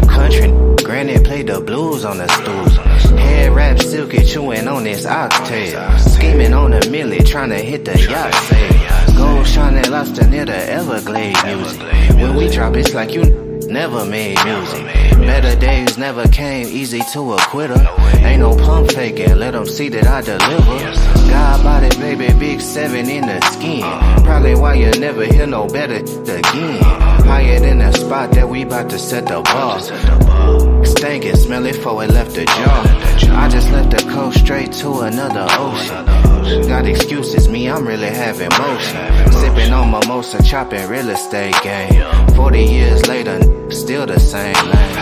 Country granny played the blues on the stools. Head wrap silky chewing on this oxtail. Scheming on a millie trying to hit the yacht sail. Gold shining lobster near the Everglades music. When we drop it's like you never made music. Better days never came easy to a quitter. Ain't no pump faking, let them see that I deliver. God body, baby, big 7 in the skin. Probably why you never hear no better again. Higher than the spot that we bout to set the bar. Stankin', smell it before it left the jar. I just left the coast straight to another ocean. Got excuses, me, I'm really having motion. Sipping on mimosa, chopping real estate game. 40 years later, still the same lane.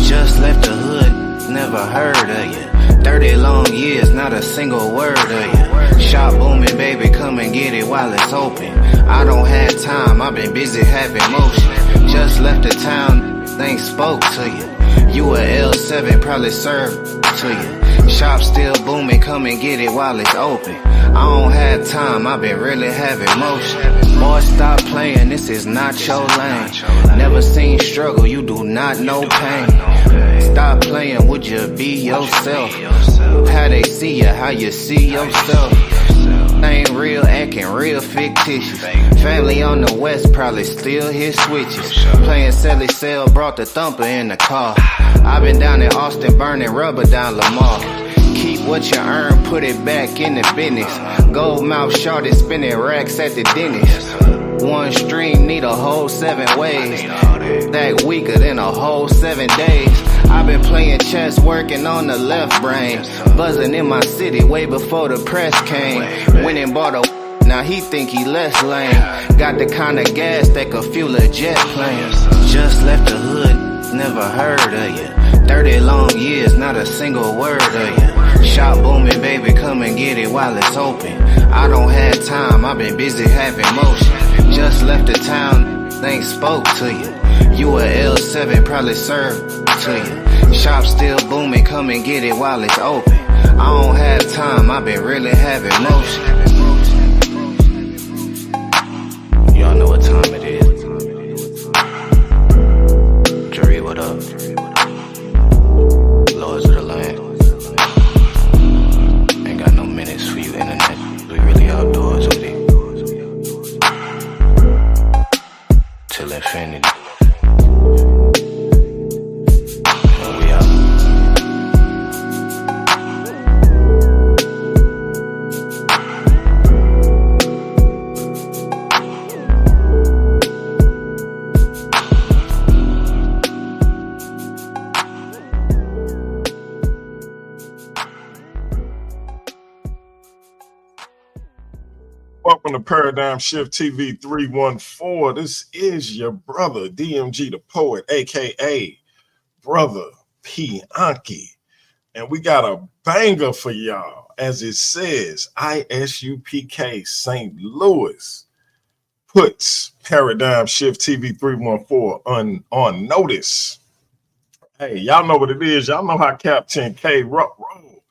Just left the hood, never heard of you. 30 long years, not a single word of you. Shop booming, baby, come and get it while it's open. I don't have time, I've been busy having motion. Just left the town, things spoke to you. You a L7, probably served to you. Shop still booming, come and get it while it's open. I don't have time, I've been really having motion. Boy, stop playing, this is not your lane. Never seen struggle, you do not know pain. Stop playing, would you be yourself? How they see you, how you see yourself. Ain't real, acting real fictitious. Family on the west probably still hit switches. Playing Sally Cell, brought the thumper in the car. I been down in Austin burning rubber down Lamar. Keep what you earn, put it back in the business. Gold mouth shorty spinning racks at the dentist. One stream need a whole 7 ways. That weaker than a whole 7 days. I've been playing chess, working on the left brain. Buzzing in my city way before the press came. Went and bought a now he think he less lame. Got the kind of gas that could fuel a jet plane. Just left the hood, never heard of you. 30 long years, not a single word of you. Shop booming, baby, come and get it while it's open. I don't have time, I've been busy having motion. Just left the town, things spoke to you. You a L7, probably served to you. Shop still booming, come and get it while it's open. I don't have time, I've been really having motion. Y'all know what time it is. Jury, what up? Lords of the land. Ain't got no minutes for you, internet. We really outdoors with it. Till infinity. Welcome to Paradigm Shift TV 314. This is your brother, DMG the Poet, aka Brother P. Anki. And we got a banger for y'all. As it says, ISUPK St. Louis puts Paradigm Shift TV 314 on notice. Hey, y'all know what it is. Y'all know how Captain K roll.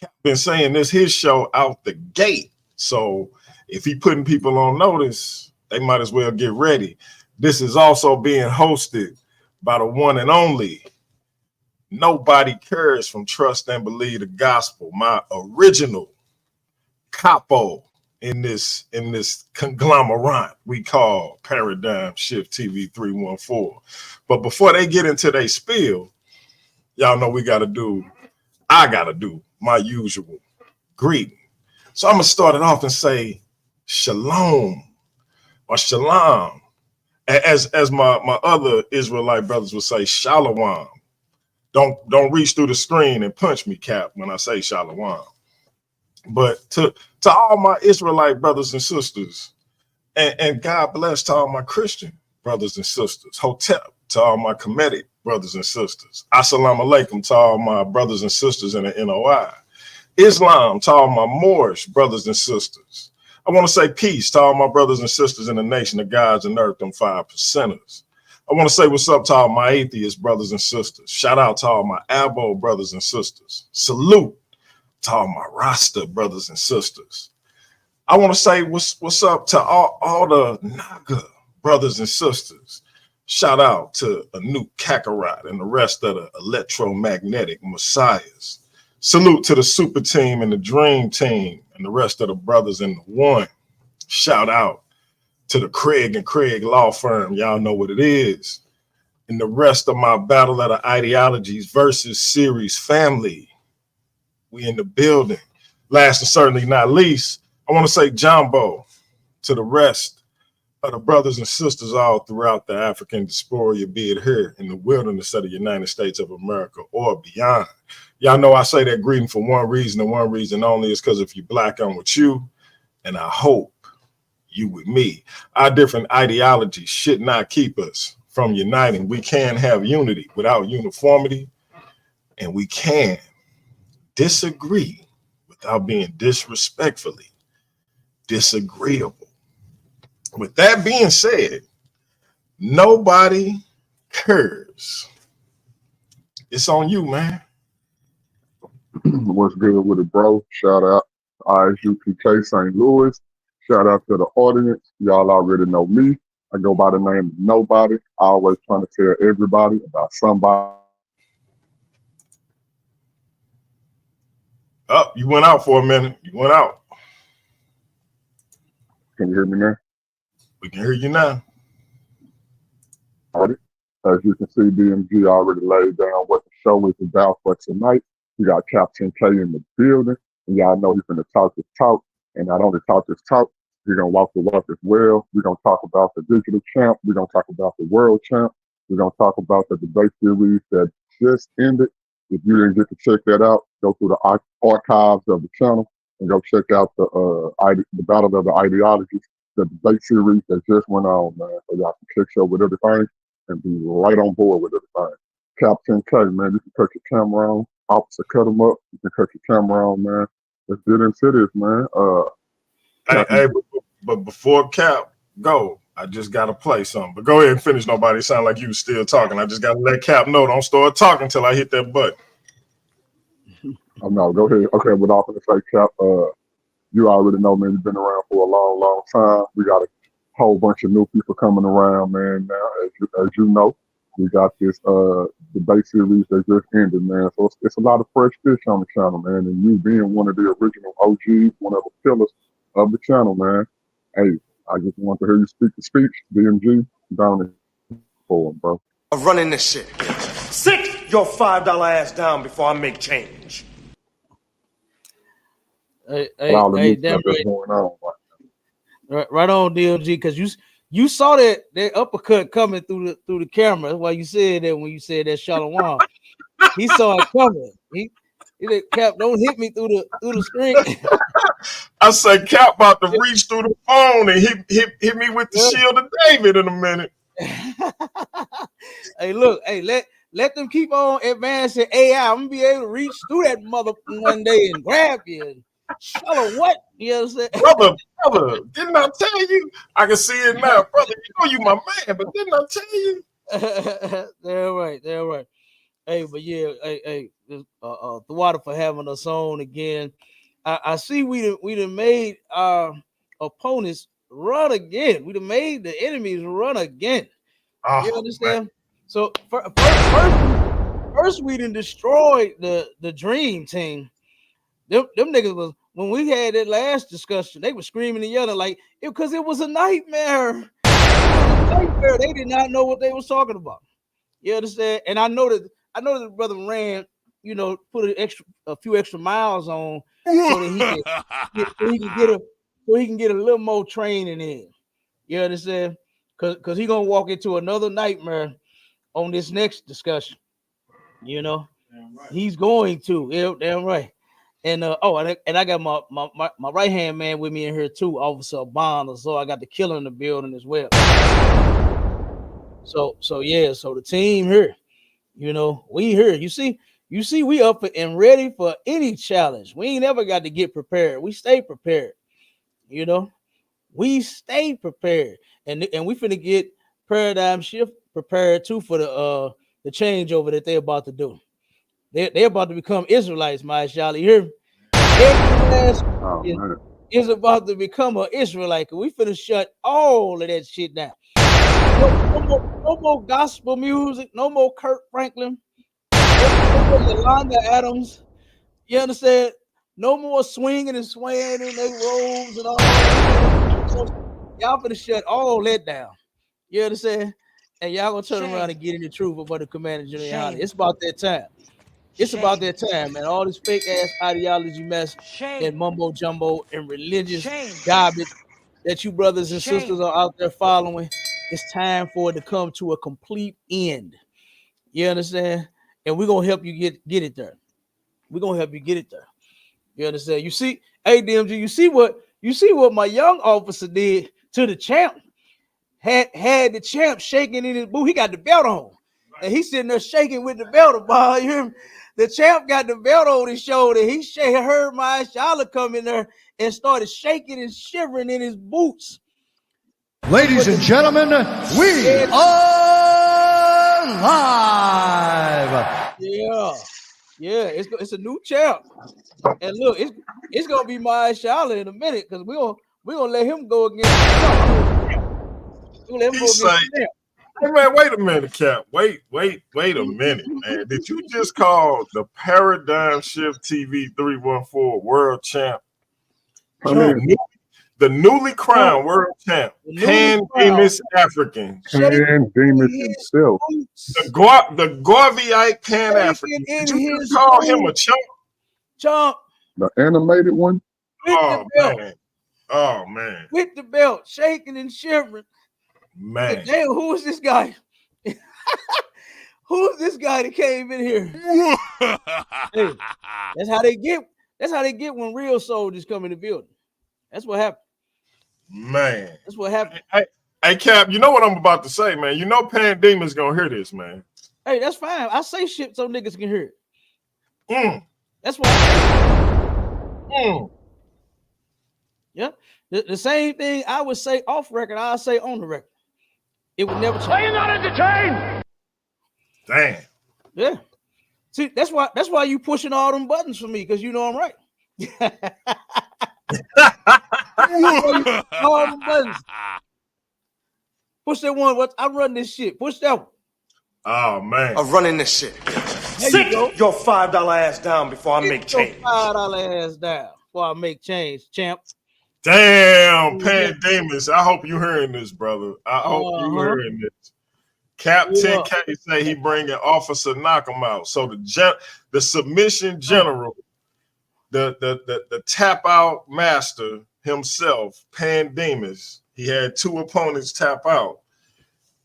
Cap been saying this his show out the gate. So if he putting people on notice, they might as well get ready. This is also being hosted by the one and only Nobody Cares from Trust and Believe the Gospel, my original capo in this conglomerate we call Paradigm Shift TV 314. But before they get into their spiel, y'all know I gotta do my usual greeting. So I'm gonna start it off and say shalom or shalom, as my other Israelite brothers would say, shalom. Don't reach through the screen and punch me, Cap, when I say shalom. But to all my Israelite brothers and sisters, and God bless to all my Christian brothers and sisters, Hotep to all my Kemetic brothers and sisters, assalamu alaikum to all my brothers and sisters in the NOI, Islam to all my Moorish brothers and sisters. I want to say peace to all my brothers and sisters in the nation of gods and earth, them 5%ers. I want to say what's up to all my atheist brothers and sisters. Shout out to all my Abo brothers and sisters. Salute to all my Rasta brothers and sisters. I want to say what's up to all the Naga brothers and sisters. Shout out to Anouk Kakarot and the rest of the electromagnetic messiahs. Salute to the super team and the dream team and the rest of the brothers in the one. Shout out to the Craig and Craig law firm. Y'all know what it is. And the rest of my Battle of the Ideologies versus series family. We in the building. Last and certainly not least, I want to say jumbo to the rest of the brothers and sisters all throughout the African diaspora, be it here in the wilderness of the United States of America or beyond. Y'all know I say that greeting for one reason and one reason only is because if you're black, I'm with you, and I hope you with me. Our different ideologies should not keep us from uniting. We can have unity without uniformity, and we can disagree without being disrespectfully disagreeable. With that being said, nobody cares. It's on you, man. What's good with it, bro? Shout out ISUPK St. Louis. Shout out to the audience. Y'all already know me. I go by the name of Nobody. I always trying to tell everybody about somebody. Oh, you went out for a minute. You went out. Can you hear me now? We can hear you now. As you can see, DMG already laid down what the show is about for tonight. We got Captain K in the building, and y'all know he's going to talk his talk, and not only talk his talk, we're going to walk the walk as well. We're going to talk about the digital champ. We're going to talk about the world champ. We're going to talk about the debate series that just ended. If you didn't get to check that out, go through the archives of the channel and go check out the Battle of the Ideologies, the debate series that just went on, man. So y'all can catch up with everything and be right on board with everything. Captain K, man, you can cut your camera on. Officer, cut them up. You can cut your camera on, man. Let's get into this, man. Hey, but before Cap go, I just got to play something. But go ahead and finish. Nobody sound like you still talking. I just got to let Cap know. Don't start talking until I hit that button. Oh, no, go ahead. Okay, what I'm going to say, Cap, you already know, man, you've been around for a long, long time. We got a whole bunch of new people coming around, man, now. As you know, we got this debate series that just ended, man. So it's a lot of fresh fish on the channel, man. And you being one of the original OGs, one of the pillars of the channel, man. Hey, I just want to hear you speak the speech. DMG, down for him, bro. I'm running this shit. Sit your $5 ass down before I make change. Hey, damn right. Going on, right on, DMG, because you saw that uppercut coming through the camera. That's why you said that when you said that Shalom. He saw it coming. He said, Cap, don't hit me through the screen. I said Cap about to reach through the phone and hit me with the shield of David in a minute. Hey, look, hey, let them keep on advancing AI. I'm gonna be able to reach through that mother one day and grab you. Shalom, what? You know what I'm saying? Brother, didn't I tell you? I can see it now, brother. You know you my man, but didn't I tell you? They're right. Hey, but yeah, hey, the water for having us on again. I see we done made our opponents run again. We done made the enemies run again. You understand? Man. So first we done destroyed the dream team. Them niggas was, when we had that last discussion, they were screaming and yelling like because it was a nightmare. They did not know what they was talking about. You understand? And I know that the brother ran, put a few extra miles on so that he can get a little more training in. You understand? Because he gonna walk into another nightmare on this next discussion. Damn right. He's going to. Yeah, damn right. And and I got my right hand man with me in here too, Officer Bond. So I got the killer in the building as well. So the team here, we here. You see, we up and ready for any challenge. We ain't ever got to get prepared. We stay prepared. We stay prepared, and we finna get paradigm shift prepared too for the changeover that they're about to do. They're about to become Israelites, my y'all. You hear me? Every is about to become an Israelite. We finna shut all of that shit down. No more gospel music. No more Kurt Franklin. No more Yolanda Adams. You understand? No more swinging and swaying in their robes and all that. Y'all finna shut all that down. You understand? And y'all gonna turn around and get in the truth of what the Commander General YAHANNA. It's about that time. It's about that time, man. All this fake ass ideology mess and mumbo jumbo and religious garbage that you brothers and sisters are out there following. It's time for it to come to a complete end. You understand? And we're gonna help you get it there. We're gonna help you get it there. You understand? You see, hey DMG, you see what my young officer did to the champ. Had the champ shaking in his boot. He got the belt on. And he's sitting there shaking with the belt on. You hear me? The champ got the belt on his shoulder. He heard my Shala come in there and started shaking and shivering in his boots. Ladies and gentlemen, we are live. Yeah, it's a new champ. And look, it's gonna be my Shala in a minute because we're gonna let him go against Hey man, wait a minute, Cap. Wait a minute, man. Did you just call the Paradigm Shift TV 314 world champ? The newly crowned world champ, Pan-Demus African. Pan-Demus himself. The Garveyite Pan-African. Did you just call him a chump? Chump. The animated one? Oh, man. With the belt, shaking and shivering. Man. Like, damn, who is this guy? Who's this guy that came in here? Hey, that's how they get when real soldiers come in the building. That's what happened. Man. That's what happened. Hey, Cap, you know what I'm about to say, man. You know Pan-Demus gonna hear this, man. Hey, that's fine. I say shit so niggas can hear it. That's why. Yeah. The same thing I would say off record, I'll say on the record. It would never change. Are you not entertained? Damn. Yeah. See, that's why you pushing all them buttons for me, because you know I'm right. All them buttons. Push that one. I run this shit. Push that one. Oh man. I'm running this shit. Sit your $5 ass down before I make change. $5 ass down before I make change, champ. Damn, Pan-Demus. I hope you hearing this, brother. I hope you hearing this. Captain K say he bringing Officer Knock him out. So the submission general, the tap out master himself, Pan-Demus, he had 2 opponents tap out.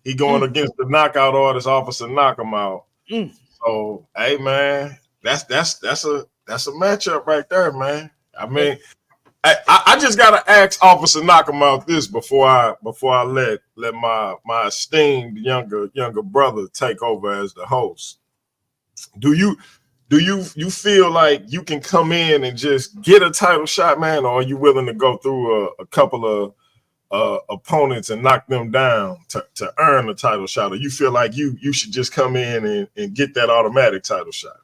He going against the knockout artist, Officer Knock him out. So, hey man, that's a matchup right there, man. I mean, I just gotta ask Officer Knock him out this before I let my esteemed younger brother take over as the host. Do you feel like you can come in and just get a title shot, man, or are you willing to go through a couple of opponents and knock them down to earn a title shot, or you feel like you should just come in and get that automatic title shot?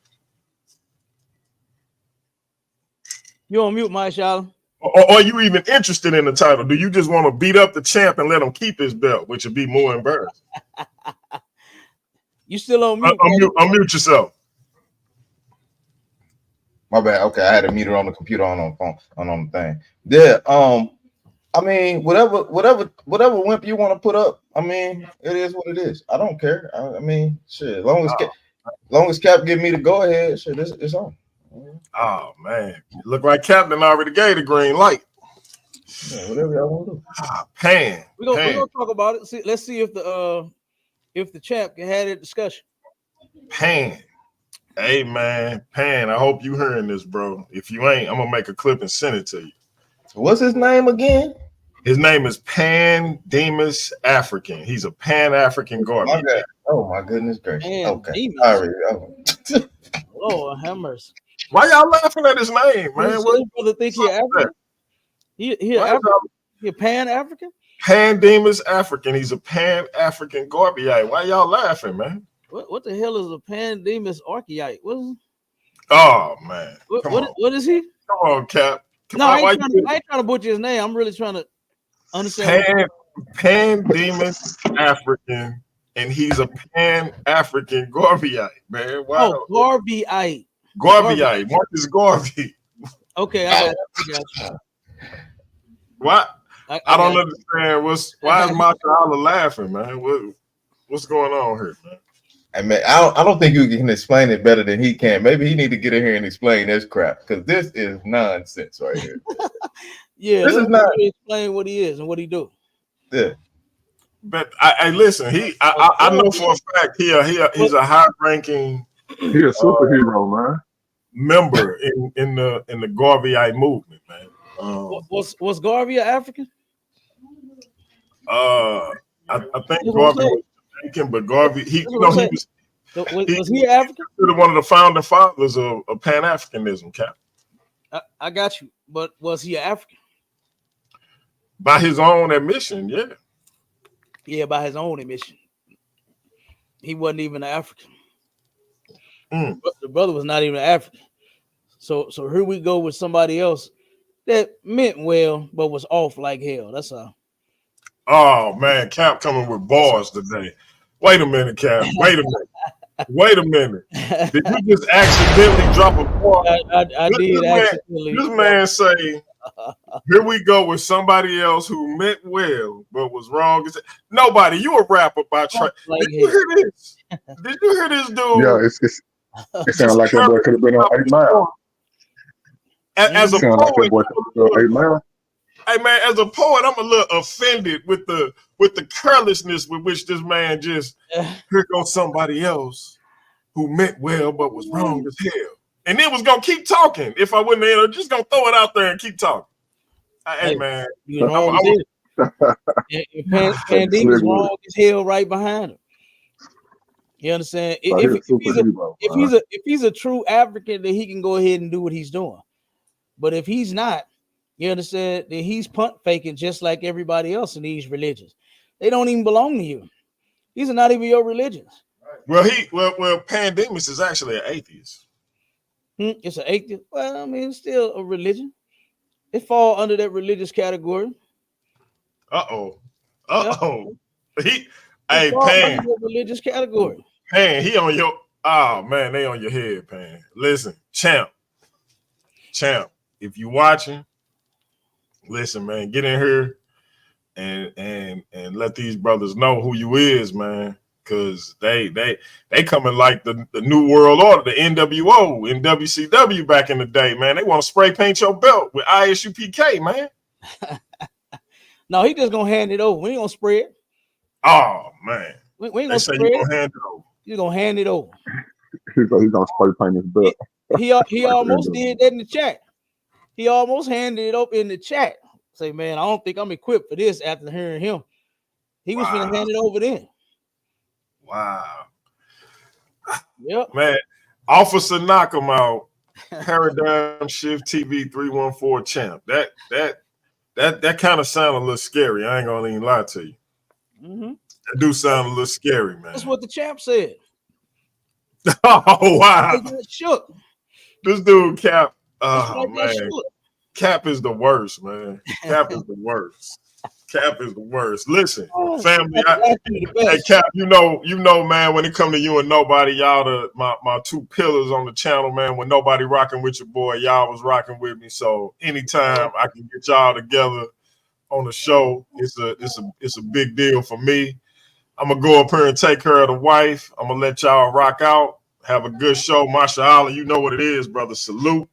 You on mute, my Shala? Or are you even interested in the title? Do you just want to beat up the champ and let him keep his belt, which would be more embarrassing? You still on mute? Unmute yourself. My bad. Okay, I had a meter on the computer on the phone on the thing. Yeah. I mean, whatever wimp you want to put up. I mean, it is what it is. I don't care. I mean, shit. As long as Cap give me the go ahead, shit, it's on. Oh man, look like Captain already gave the green light. Yeah, whatever y'all want to do. Pan. We're gonna talk about it. Let's see if the champ can have that discussion. Pan. Hey man, Pan. I hope you hearing this, bro. If you ain't, I'm gonna make a clip and send it to you. What's his name again? His name is Pan-Demus African. He's a Pan-African garbage. Okay. Oh my goodness gracious. Okay. All right. Lord have mercy. Why y'all laughing at his name, man? What brother think he African? He Pan-African? Pan-Demus African. He's a Pan-African garbage. Why y'all laughing, man? What the hell is a Pan-Demus archaeite? What is it? Oh man. What is he? Come on, Cap. I ain't trying to butcher his name. I'm really trying to understand. Pan-Demon's African, and he's a Pan-African Garveyite, man. Oh, Wow. Garveyite. Garveyite. Marcus Garvey. Okay, I got you. Why? I don't got understand. Why is Mashallah laughing, man? What's going on here, man? I mean, I don't think you can explain it better than he can. Maybe he need to get in here and explain this crap, because this is nonsense right here. Yeah, this is not explain what he is and what he do. Yeah. But I listen. I know for a fact he's a high-ranking. He's a superhero, man. Member in the Garveyite movement, man. Was Garvey an African? I think Garvey was Jamaican, but Garvey was he African? One of the founding fathers of Pan-Africanism, Cap. I got you, but was he African? By his own admission, yeah. Yeah, by his own admission. He wasn't even an African. The brother was not even African. So here we go with somebody else that meant well, but was off like hell. That's all. Oh man, Cap coming with bars today. Wait a minute, Cap. Wait a minute. Did you just accidentally drop a bar? I did accidentally. This man say, here we go with somebody else who meant well, but was wrong. Nobody, you a rapper by trade. Did you hear this? Did you hear this dude? Yeah, it sounds like that boy could have been on 8 Mile. As a poet, hey man, as a poet, I'm a little offended with the carelessness with which this man just here goes somebody else who meant well but was wrong as hell, and then was gonna keep talking. If I wouldn't have, just gonna throw it out there and keep talking. Hey man, Pandemic was wrong as hell right behind him. You understand? If he's a true African, then he can go ahead and do what he's doing. But if he's not, you understand, then he's punt faking just like everybody else in these religions. They don't even belong to you. These are not even your religions. Well, Pandemics is actually an atheist. It's an atheist. Well, I mean, it's still a religion. It fall under that religious category. Pan. Religious category. Pan, he on your. Oh man, they on your head, Pan. Listen, champ. If you watching, listen, man, get in here and let these brothers know who you is, man. Cause they coming like the New World Order, the NWO and WCW back in the day, man. They want to spray paint your belt with ISUPK, man. No, he just gonna hand it over. We ain't gonna spray it. Oh man, we ain't gonna spray it. Hand it over. You're gonna hand it over. He's gonna spray paint his belt. He almost did that in the chat. He almost handed it up in the chat. Say, man, I don't think I'm equipped for this after hearing him. He was gonna hand it over then. Wow. Yep. Man, Officer Knock him out. Paradigm Shift TV 314 champ. That kind of sound a little scary. I ain't gonna even lie to you. That do sound a little scary, man. That's what the champ said. Oh wow. Shook. This dude Cap. Oh man. Cap is the worst, man. Cap is the worst. Cap is the worst. Listen, family. Hey, Cap, you know, man. When it come to you and nobody, y'all my two pillars on the channel, man. When nobody rocking with your boy, y'all was rocking with me. So anytime I can get y'all together on the show, it's a big deal for me. I'm gonna go up here and take care of the wife. I'm gonna let y'all rock out. Have a good show, Mashallah. You know what it is, brother. Salute.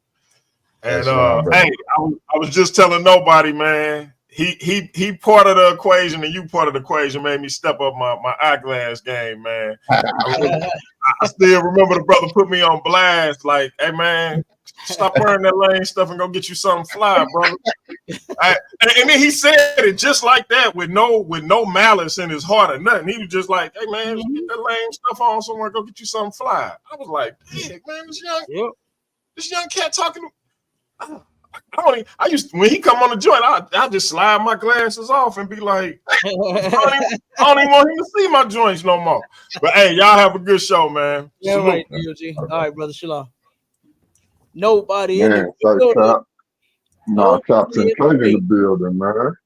And hey, I was just telling nobody, man. He part of the equation and you part of the equation made me step up my eyeglass game, man. I still remember the brother put me on blast, like, hey man, stop wearing that lame stuff and go get you something fly, brother. And then he said it just like that with no malice in his heart or nothing. He was just like, hey man, get that lame stuff on somewhere, go get you something fly. I was like, hey man, this young cat talking to I used to, when he come on the joint, I just slide my glasses off and be like, I don't even want him to see my joints no more. But hey, y'all have a good show, man. Yeah, right, DOG. All right, brother Shalom. Nobody man, in the building. No, Captain K in the building, man.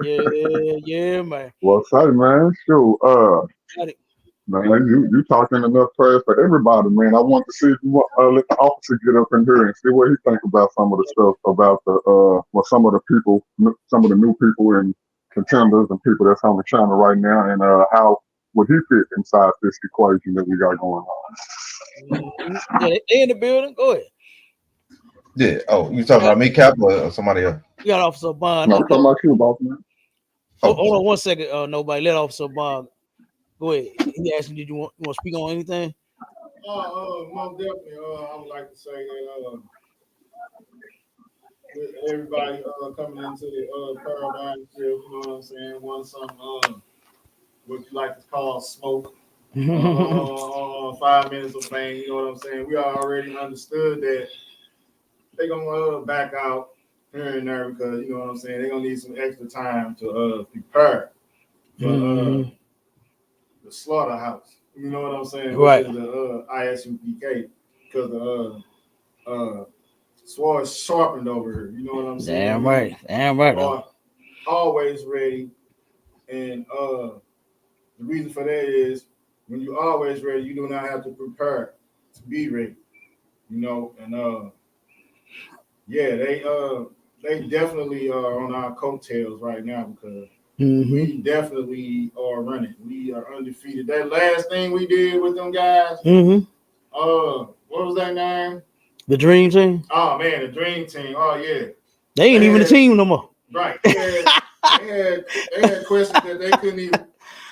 Yeah, man. Well, say, man, shoot, Got it. man, you talking enough prayers for everybody, man. I want to see if you want let the officer get up in here and see what he think about some of the stuff about the well, some of the people, some of the new people and contenders and people that's on the channel right now, and how would he fit inside this equation that we got going on? Yeah, they in the building. Go ahead. Yeah. Oh, you talking about me, Cap, or somebody else? You got Officer Bond. No, I'm talking about you, boss man. Hold on one second. Nobody. Let Officer Bond. Go ahead. He asked me, did you want to speak on anything? Most definitely. I would like to say that with everybody coming into the paradigm shift, you know what I'm saying? One some what you like to call smoke. 5 minutes of fame, you know what I'm saying? We already understood that they're gonna back out here and there because you know what I'm saying, they're gonna need some extra time to prepare for the slaughterhouse. You know what I'm saying? Right. Which is the ISUPK, because the sword sharpened over here. You know what I'm saying? Damn right. Always ready, and the reason for that is when you're always ready, you do not have to prepare to be ready. You know, and yeah, they definitely are on our coattails right now because we definitely are running. We are undefeated. That last thing we did with them guys, what was that name? The Dream Team. Oh man, the Dream Team. Oh yeah, they ain't even a team no more. Right. They had questions that they couldn't even.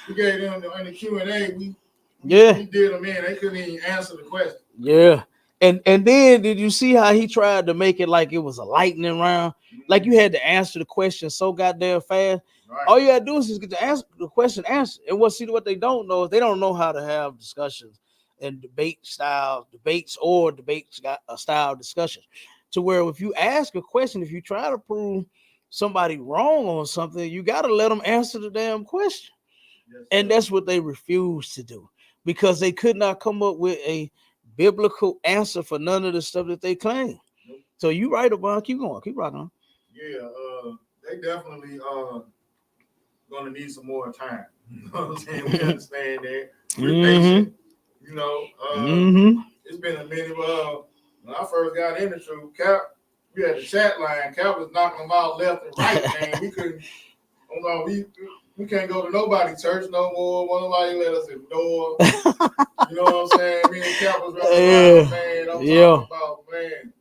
We gave them in the Q&A. We did them in. They couldn't even answer the question. Yeah. And then did you see how he tried to make it like it was a lightning round? Like you had to answer the question so goddamn fast. Right. All you gotta do is just get the question answered. And what they don't know is they don't know how to have discussions and debates style discussions. To where if you ask a question, if you try to prove somebody wrong on something, you gotta let them answer the damn question. Yes, and that's what they refuse to do because they could not come up with a biblical answer for none of the stuff that they claim. Nope. So you right about keep going, keep rocking on. Yeah, they definitely gonna need some more time. You know what I'm saying? We understand that. We're patient. You know, it's been a minute. When I first got in the truth, Cap, we had the chat line. Cap was knocking them out left and right, man. We couldn't. We can't go to nobody's church no more. Nobody let us in the door. You know what I'm saying? Me and Cap was running around, man. I'm talking about, man.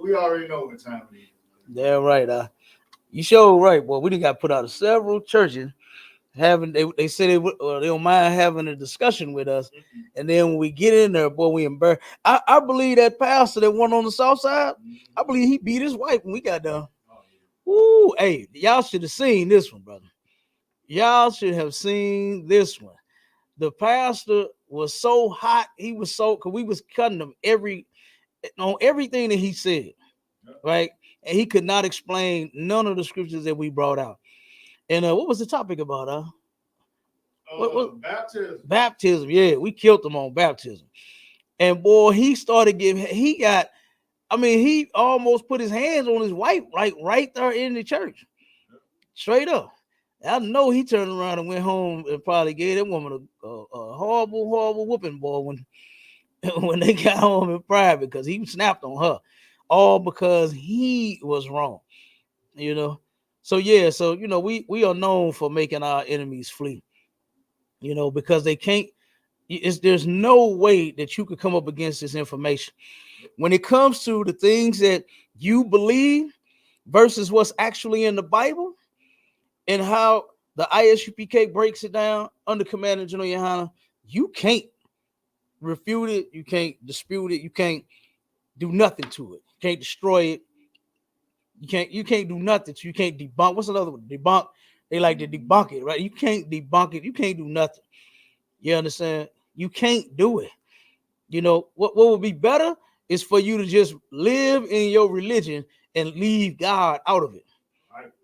We already know what time it is. Yeah, right. You sure right, boy. We done got put out of several churches they said they don't mind having a discussion with us. And then when we get in there, boy, we embarrassed. I believe that pastor that went on the south side, I believe he beat his wife when we got done. Ooh, hey, y'all should have seen this one, brother. Y'all should have seen this one. The pastor was so hot. He was so, because we was cutting him on everything that he said, right? And he could not explain none of the scriptures that we brought out. And what was the topic about? Baptism. Baptism, yeah. We killed him on baptism. And boy, he almost put his hands on his wife, like right there in the church. Straight up. I know he turned around and went home and probably gave that woman a horrible whooping, boy, when they got home in private, because he snapped on her, all because he was wrong, you know. So yeah, you know, we are known for making our enemies flee, you know, because they can't. There's no way that you could come up against this information when it comes to the things that you believe versus what's actually in the Bible. And how the ISUPK breaks it down under Command of General YAHANNA, you can't refute it, you can't dispute it, you can't do nothing to it, you can't destroy it, you can't do nothing, you can't debunk. What's another one? Debunk. They like to debunk it, right? You can't debunk it, you can't do nothing. You understand? You can't do it. You know what would be better is for you to just live in your religion and leave God out of it.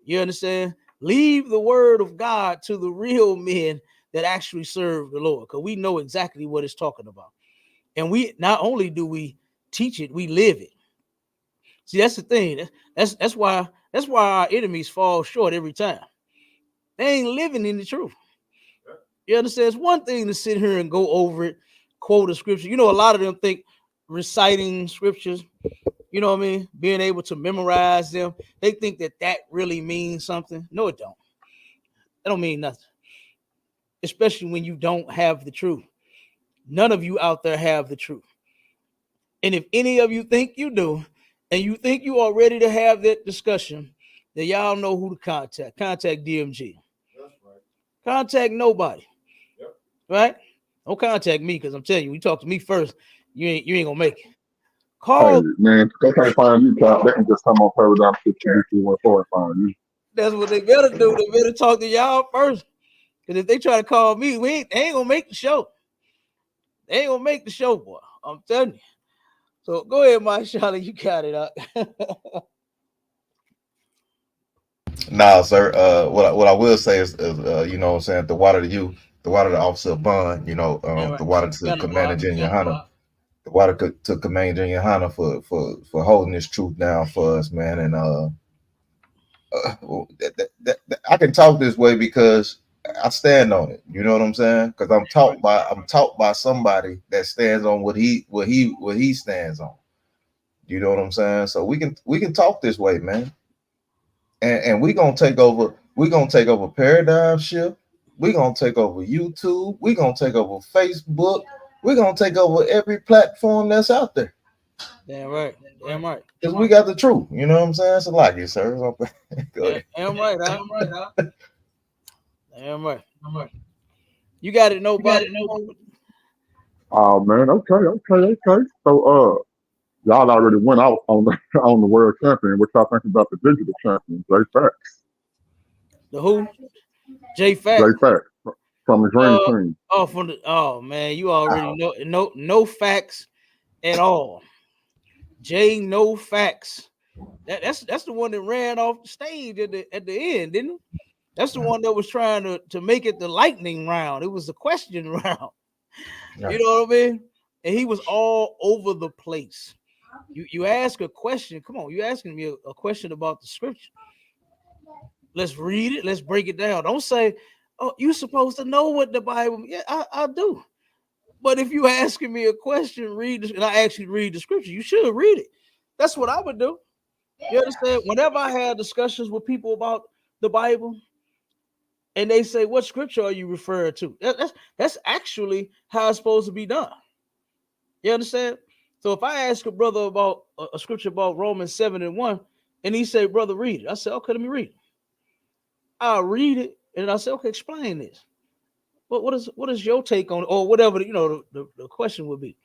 You understand? Leave the word of God to the real men that actually serve the Lord, because we know exactly what it's talking about. And we not only do we teach it, we live it. See, that's the thing. That's why That's why our enemies fall short every time. They ain't living in the truth. You understand? It's one thing to sit here and go over it, quote a scripture. You know, a lot of them think reciting scriptures, you know what I mean, being able to memorize them, they think that really means something. No, it don't. It don't mean nothing. Especially when you don't have the truth. None of you out there have the truth. And if any of you think you do, and you think you are ready to have that discussion, then y'all know who to contact. Contact DMG. That's right. Contact nobody. Yep. Right? Don't contact me, because I'm telling you, you talk to me first, you ain't gonna make it. Hey, Call. man, they can't find you, Cap. They can just come on Paradigm Shift TV 314 and find you. That's what they better do. They better talk to y'all first. Because if they try to call me, they ain't gonna make the show. They ain't gonna make the show, boy. I'm telling you. So go ahead, my Charlie. You got it out. Nah, sir. What I will say is you know what I'm saying, the water to you, the water to Officer Bond, you know, Right. the water to Commander Junior Hunter, the water to Commander Junior Hunter for holding this truth down for us, man. And I can talk this way because I stand on it. You know what I'm saying? Because I'm taught by somebody that stands on what he stands on. You know what I'm saying? So we can talk this way, man. And we're gonna take over. We're gonna take over Paradigm Shift. We're gonna take over YouTube. We're gonna take over Facebook. We're gonna take over every platform that's out there. Damn right. Damn right. Because we got the truth. You know what I'm saying? So like you, sir. Go ahead. Damn right. Damn right. You got it, nobody. Oh man, okay. So y'all already went out on the world champion. What y'all think about the digital champion, Jay Facts? The who? Jay Fact. Jay Facts from the Dream Team. Oh man, you already know no facts at all. Jay, no facts. That's the one that ran off the stage at the end, didn't it? That's the one that was trying to make it the lightning round. It was the question round. You know what I mean? And he was all over the place. You ask a question. Come on, you asking me a question about the scripture. Let's read it. Let's break it down. Don't say, "Oh, you're supposed to know what the Bible." Yeah, I do. But if you asking me a question, read this, and I actually read the scripture, you should read it. That's what I would do. You understand? Whenever I had discussions with people about the Bible, and they say, "What scripture are you referring to?" That's actually how it's supposed to be done. You understand? So if I ask a brother about a scripture about Romans 7:1, and he say, "Brother, read it," I say, "Okay, let me read it." I'll read it, and I say, "Okay, explain this. What is your take on it?" Or whatever the question would be.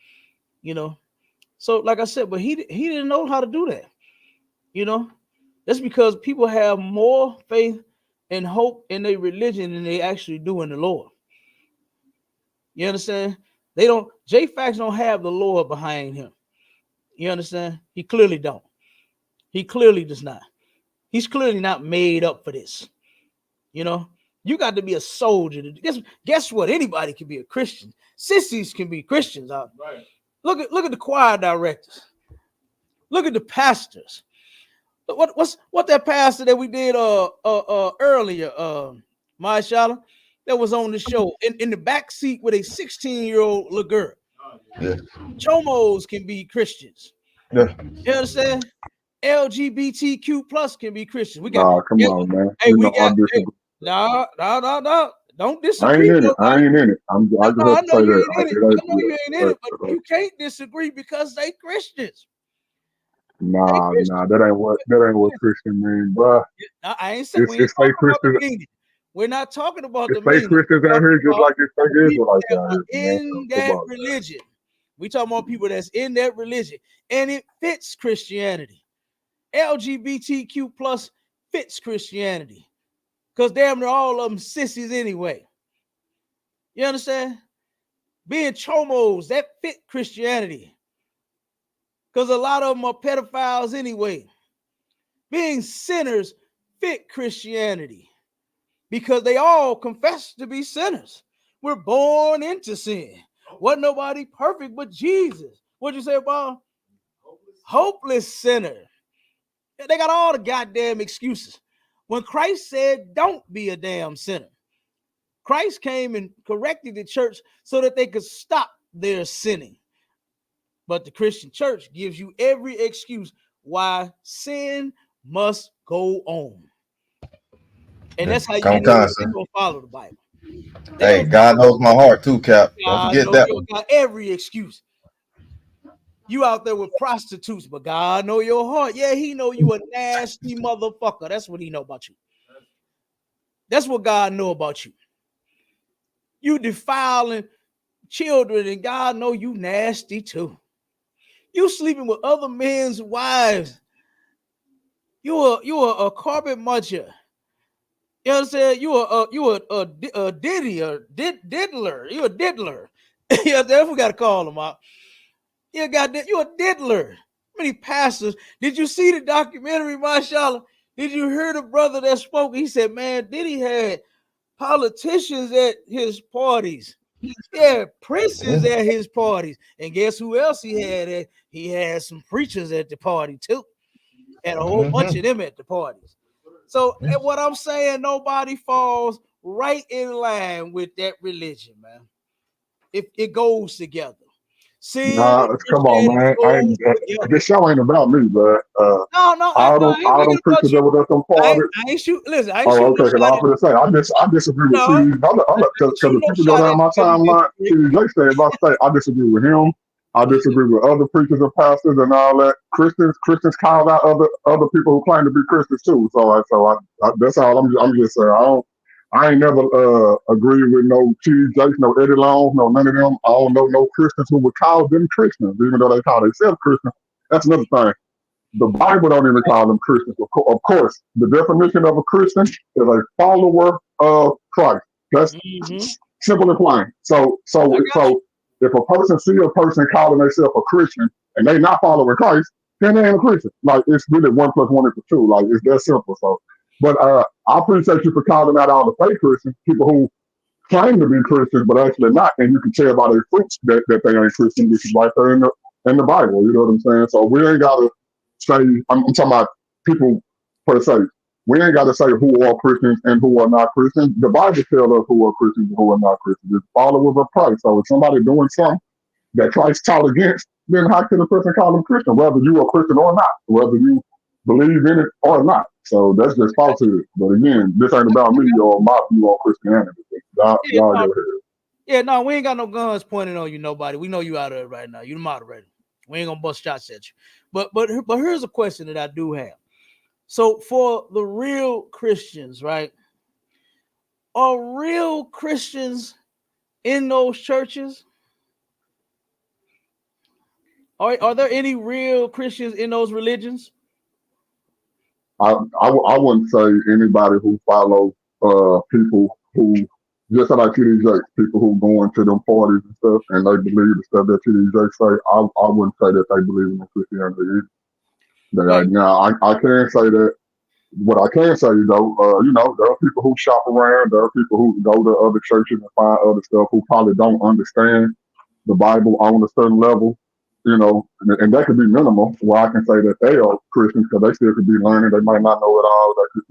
So like I said, but he didn't know how to do that. That's because people have more faith and hope in their religion than they actually do in the Lord. You understand? J Facts don't have the Lord behind him. You understand? He clearly don't. He clearly does not. He's clearly not made up for this. You got to be a soldier. Guess what? Anybody can be a Christian. Sissies can be Christians. Right. Look at the choir directors. Look at the pastors. What that pastor that we did earlier, Mashallah, that was on the show in the back seat with a 16-year-old little girl. Yeah. Chomos can be Christians. Yeah. You understand? LGBTQ plus can be Christians. We got. Come on, man. Hey, we got. No. Don't disagree. I ain't in it. I just have to say that. I know you ain't in it, but you can't disagree because they Christians. Nah, that ain't what Christian mean, bro. I ain't saying we ain't talking about the meaning. We're not talking about the meaning. Christians out here just like it's Israelites out here, in that religion. We talking about people that's in that religion, and it fits Christianity. LGBTQ plus fits Christianity, because damn near all of them sissies anyway. You understand? Being chomos, that fit Christianity, because a lot of them are pedophiles anyway. Being sinners fit Christianity, because they all confess to be sinners. We're born into sin. Wasn't nobody perfect but Jesus. What'd you say, Bob? Hopeless sinner. They got all the goddamn excuses. When Christ said, don't be a damn sinner, Christ came and corrected the church so that they could stop their sinning. But the Christian church gives you every excuse why sin must go on. And that's how you know they're going to follow the Bible. Hey, God knows my heart too, Cap. Don't forget that. You got every excuse. You out there with prostitutes, but God know your heart. Yeah, he know you a nasty motherfucker. That's what he know about you. That's what God know about you. You defiling children, and God know you nasty too. You sleeping with other men's wives. You are a carpet muncher. You know what I'm saying? You a diddy, a diddler. You a diddler. Yeah, that's what we gotta call them out. You a diddler. How many pastors? Did you see the documentary, mashallah? Did you hear the brother that spoke? He said, man, Diddy had politicians at his parties. Yeah, princes at his parties. And guess who else he had? He had some preachers at the party too. And a whole bunch of them at the parties. So what I'm saying, nobody falls right in line with that religion, man. It goes together. See, come on, man. This show ain't about me, but no, all them preachers that were at them parties. I ain't shoot. Listen, I ain't okay, because I was gonna say I disagree with TD. Because the people go down my timeline, TD Jake said about state, I disagree with him. I disagree with other preachers and pastors and all that. Christians called out other people who claim to be Christians too. So that's all I'm just saying. I ain't never agreed with no TD Jakes, no Eddie Long, no none of them. I don't know no Christians who would call them Christians, even though they call themselves Christians. That's another thing. The Bible don't even call them Christians. Of course, the definition of a Christian is a follower of Christ. That's simple and plain. So if a person see a person calling themselves a Christian and they not following Christ, then they ain't a Christian. Like, it's really 1 + 1 = 2. Like, it's that simple. So, but I appreciate you for calling out all the fake Christians, people who claim to be Christians but actually not, and you can tell by their fruits that they ain't Christian, which is right there in the Bible. You know what I'm saying? So we ain't gotta say, I'm talking about people per se. We ain't got to say who are Christians and who are not Christians. The Bible tells us who are Christians and who are not Christians. It's followers of Christ. So if somebody doing something that Christ taught against, then how can a person call them Christian, whether you are Christian or not, whether you believe in it or not? So that's just falsehood. But again, this ain't about me or my view on Christianity. Y'all go ahead. Yeah, no, we ain't got no guns pointing on you, nobody. We know you out there right now. You the moderator. We ain't gonna bust shots at you. But here's a question that I do have. So for the real Christians, right? Are real Christians in those churches? Are there any real Christians in those religions? I wouldn't say anybody who follows people who, just like TD Jakes, people who go into them parties and stuff and they believe the stuff that TD Jakes say, I wouldn't say that they believe in Christianity either. Right. Now, I can't say that. What I can say, though, there are people who shop around. There are people who go to other churches and find other stuff who probably don't understand the Bible on a certain level, and that could be minimal. Where I can say that they are Christians because they still could be learning. They might not know it all. They could,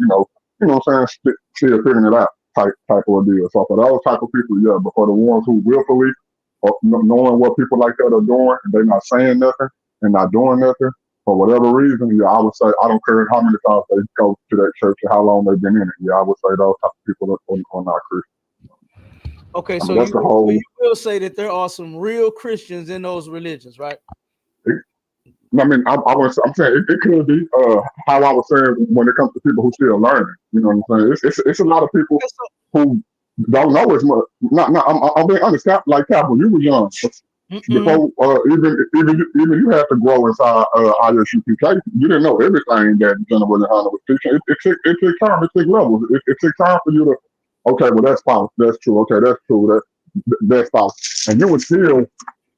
what I'm saying, still figuring it out type of deal. So for those type of people, yeah. But for the ones who willfully, or knowing what people like that are doing, and they're not saying nothing and not doing nothing, for whatever reason, yeah, I would say, I don't care how many times they go to that church or how long they've been in it. Yeah, I would say those type of people are not Christian. Okay, so you will say that there are some real Christians in those religions, right? I'm saying it could be how I was saying when it comes to people who still learning. You know what I'm saying? It's a lot of people who don't know as much. I'm being honest. Like Cap, when you were young, before even you had to grow inside ISUPK, you didn't know everything that General YAHANNA was teaching. It took time. It took levels. It took time for you to, okay, well, that's false. That's true. Okay, that's true. That's false. And you were still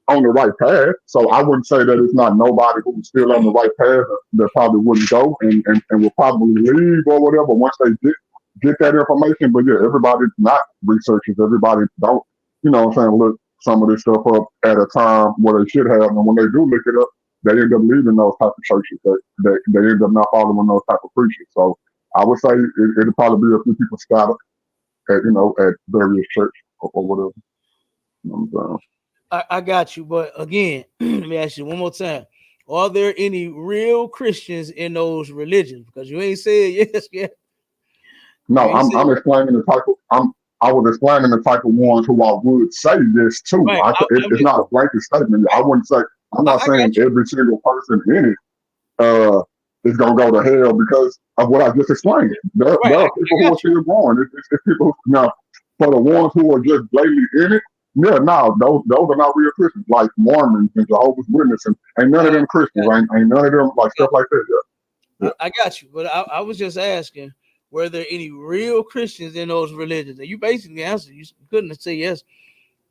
on the right path. So I wouldn't say that it's not nobody who's still on the right path that probably wouldn't go and will probably leave or whatever once they get that information. But yeah, everybody's not researchers. Everybody don't, look some of this stuff up at a time where they should have. And when they do look it up, they end up leaving those type of churches. They end up not following those type of preachers. So I would say it'll probably be a few people scattered at various church or whatever. You know what I'm saying? I got you, but again, let me ask you one more time. Are there any real Christians in those religions? Because you ain't said yes yet. No, I'm explaining the type of I was explaining the type of ones who I would say this to. Right. It's not a blanket statement. I wouldn't say I'm not saying every single person in it is gonna go to hell because of what I just explained. There are people who are still going. It's people now for the ones who are just blatantly in it. Yeah, no, those are not real Christians, like Mormons and Jehovah's Witnesses. Ain't none of them Christians. Ain't none of them like stuff like that. Yeah. I got you, but I was just asking, were there any real Christians in those religions? And you basically answered. You couldn't say yes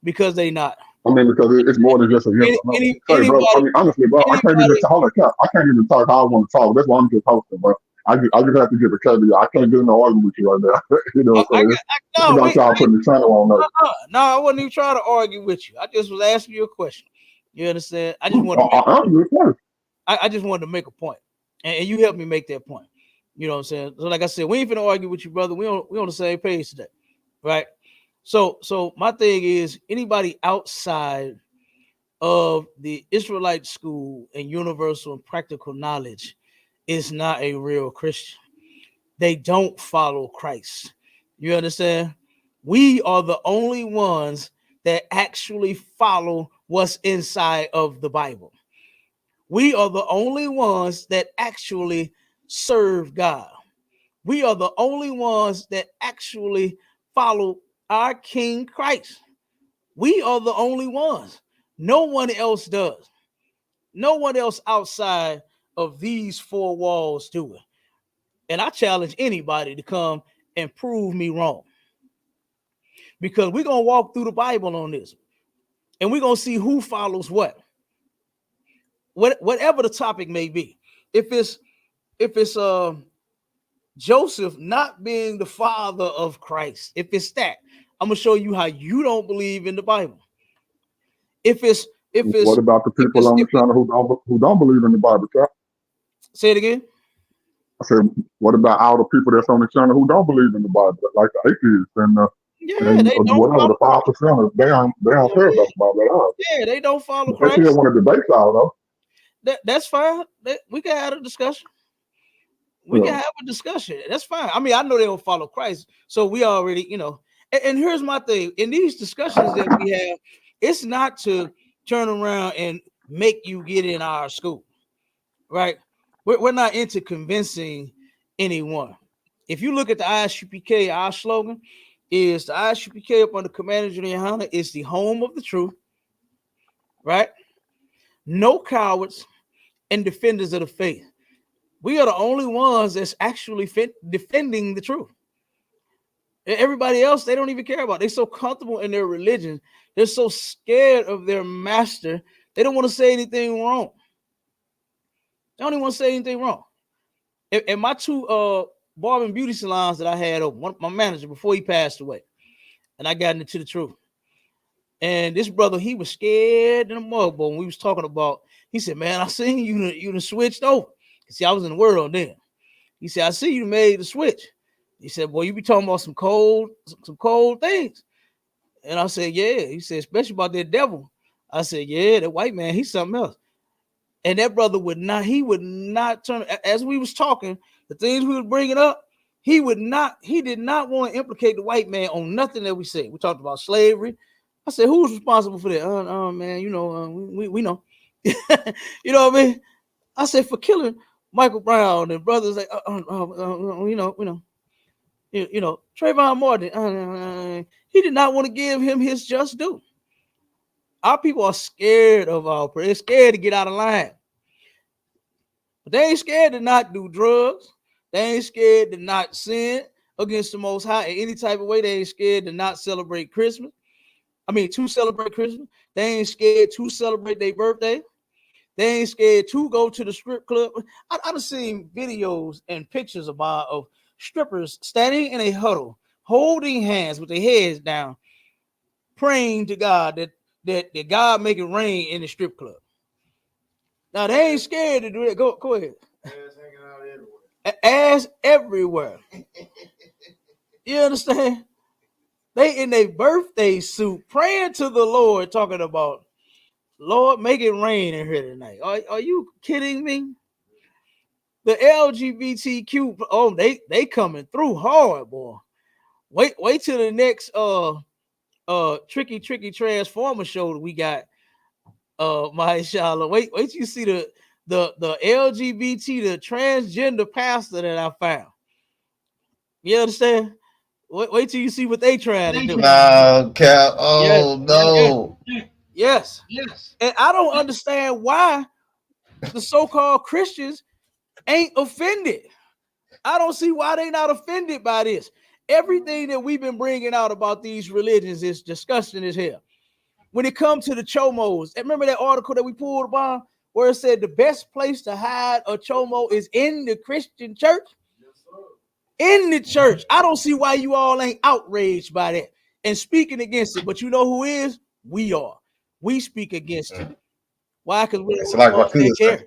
because they not. I mean, because it's more than just a yes or no. Bro, I mean, honestly, bro, I can't even talk. I can't even talk how I want to talk. That's why I'm just hosting, bro. I just have to give a caveat. I can't get in no argument with you right now. You know what I'm saying? It's y'all putting the channel on there. No, I wasn't even trying to argue with you. I just was asking you a question. You understand? I just wanted to make a point, and you helped me make that point. You know what I'm saying? So, like I said, we ain't finna argue with you, brother. We on the same page today, right? So my thing is, anybody outside of the Israelite school and universal and practical knowledge is not a real Christian. They don't follow Christ. You understand? We are the only ones that actually follow what's inside of the Bible. We are the only ones that actually serve God. We are the only ones that actually follow our King Christ. We are the only ones. No one else does. No one else outside of these four walls do it. And I challenge anybody to come and prove me wrong. Because we're going to walk through the Bible on this. And we're going to see who follows what. Whatever the topic may be. If it's Joseph not being the father of Christ, if it's that, I'm gonna show you how you don't believe in the Bible. What about the people on the channel who don't believe in the Bible, Chuck? Say it again. I said, what about all the people that's on the channel who don't believe in the Bible, like the atheists and whatever the 5%? They don't care about the Bible at all. Yeah, they don't follow Christ. They still want to debate y'all though. That's fine. We can have a discussion. We can have a discussion. That's fine. I mean, I know they don't follow Christ, so we already, And here's my thing: in these discussions that we have, it's not to turn around and make you get in our school, right? We're not into convincing anyone. If you look at the ISUPK, our slogan is the ISUPK up under Commander General YAHANNA is the home of the truth, right? No cowards and defenders of the faith. We are the only ones that's actually defending the truth. Everybody else, they don't even care about. They're so comfortable in their religion. They're so scared of their master. They don't want to say anything wrong. They don't even want to say anything wrong. And my two barber and beauty salons that I had open, my manager before he passed away, and I got into the truth. And this brother, he was scared in the mug, but when we was talking about, he said, "Man, I seen you done switched over." See, I was in the world then. He said, "I see you made the switch." He said, "Boy, you be talking about some cold things." And I said, "Yeah." He said, "Especially about that devil." I said, "Yeah, that white man, he's something else." And that brother would not turn. As we was talking, the things we were bringing up, he did not want to implicate the white man on nothing that we said. We talked about slavery. I said, "Who's responsible for that?" Man, we know. You know what I mean? I said, "For killing Michael Brown," and brothers like, Trayvon Martin, he did not want to give him his just due. Our people are scared of our prayer. They're scared to get out of line. But they ain't scared to not do drugs. They ain't scared to not sin against the Most High in any type of way. They ain't scared to not celebrate Christmas. To celebrate Christmas. They ain't scared to celebrate their birthday. They ain't scared to go to the strip club. I've seen videos and pictures of strippers standing in a huddle, holding hands with their heads down, praying to God that God make it rain in the strip club. Now they ain't scared to do that. Go ahead. Ass hanging out everywhere. Ass everywhere. You understand? They in their birthday suit praying to the Lord, talking about, Lord, make it rain in here tonight. Are you kidding me? The LGBTQ, oh, they coming through hard, boy. Wait till the next tricky transformer show that we got. Mashallah. Wait till you see the LGBT, the transgender pastor that I found. You understand? Wait till you see what they trying to do. No, Cap. Oh, no. Yes. And I don't understand why the so-called Christians ain't offended. I don't see why they not offended by this. Everything that we've been bringing out about these religions is disgusting as hell. When it comes to the chomos, remember that article that we pulled upon where it said the best place to hide a chomo is in the Christian church? In the church. I don't see why you all ain't outraged by that and speaking against it. But you know who is? We are. We speak against it. Why? Because we don't care.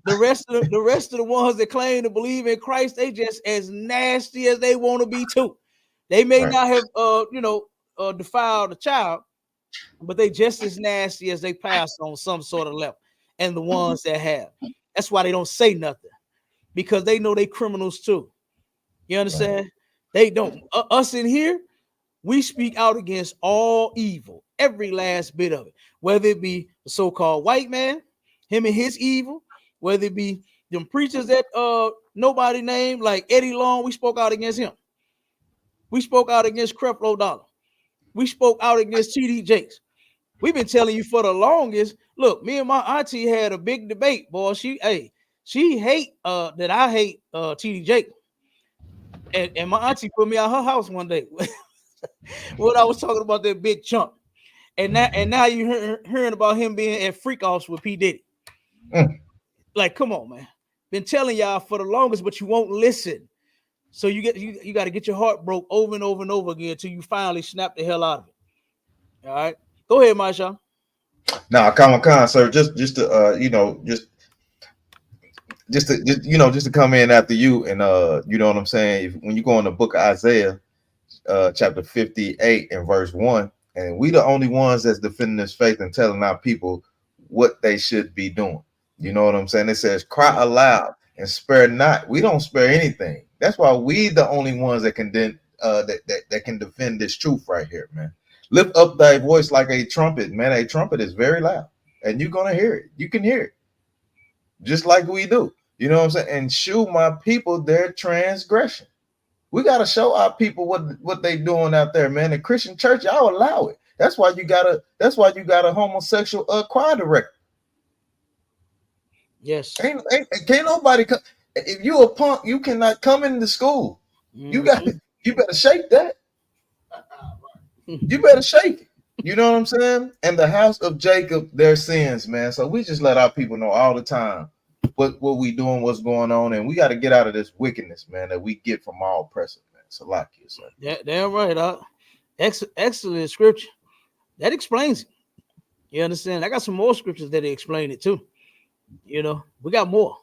The rest of the ones that claim to believe in Christ, they just as nasty as they want to be too. They may not have defiled a child, but they just as nasty as they pass on some sort of level. And the ones that have. That's why they don't say nothing. Because they know they criminals too. You understand? They don't. Us in here, we speak out against all evil, every last bit of it. Whether it be the so-called white man, him and his evil, whether it be them preachers that nobody named, like Eddie Long, we spoke out against him. We spoke out against Creflo Dollar. We spoke out against T.D. Jakes. We've been telling you for the longest. Look, me and my auntie had a big debate, boy. She hate that I hate T.D. Jakes. And my auntie put me out her house one day when I was talking about that big chunk. And now you hearing about him being at freak offs with P. Diddy. Like, come on, man. Been telling y'all for the longest, but you won't listen. So you got to get your heart broke over and over and over again until you finally snap the hell out of it. All right, go ahead, Marshawn. Now, Comic-Con, sir, just to come in after you, and you know what I'm saying. When you go in the book of Isaiah, chapter 58 and verse 1, and we the only ones that's defending this faith and telling our people what they should be doing. You know what I'm saying? It says, "Cry aloud and spare not." We don't spare anything. That's why we the only ones that can that can defend this truth right here, man. Lift up thy voice like a trumpet, man. A trumpet is very loud, and you're gonna hear it. You can hear it, just like we do. You know what I'm saying? And shew my people their transgression. We gotta show our people what they doing out there, man. The Christian church, y'all allow it. That's why you got a homosexual choir director. Yes. Can't nobody come. If you a punk, you cannot come into school. You better shake that. You better shake it. You know what I'm saying? And the house of Jacob, their sins, man. So we just let our people know all the time what we doing, what's going on, and we got to get out of this wickedness, man, that we get from all oppressors, man. So like you, sir. Yeah, damn right. Excellent scripture. That explains it. You understand? I got some more scriptures that explain it too. You know, we got more.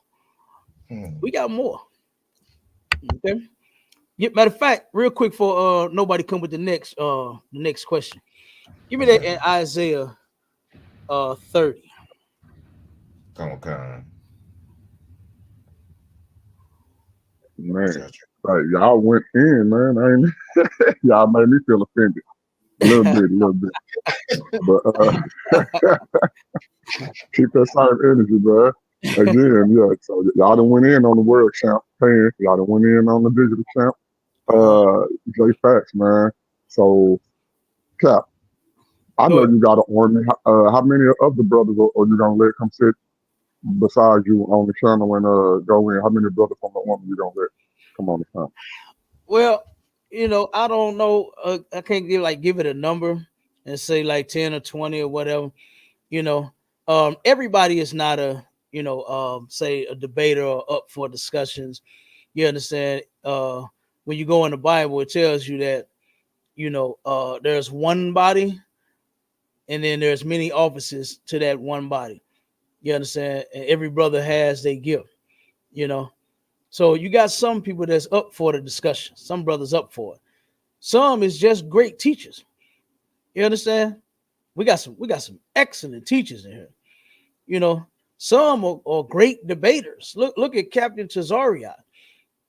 We got more. Okay. Yeah, matter of fact, real quick for nobody come with the next question. Give me that in Isaiah 30. Okay. Man, like y'all went in, man. Y'all made me feel offended. A little bit. But keep that same energy, bro. Again, yeah. So y'all done went in on the world champ paying. Y'all done went in on the digital champ. J Facts, man. So, Cap, I know you got an army. How many of the brothers are you gonna let come sit beside you on the channel and go in? How many brothers from the army you gonna let come on the channel? Well, you know, I don't know. I can't give it a number and say like 10 or 20 or whatever. You know, everybody is not a say a debater or up for discussions. You understand? When you go in the Bible, it tells you that there's one body, and then there's many offices to that one body. You understand? And every brother has their gift, you know. So you got some people that's up for the discussion. Some brothers up for it. Some is just great teachers. You understand? We got some excellent teachers in here. You know, some are great debaters. Look at Captain Tazariot.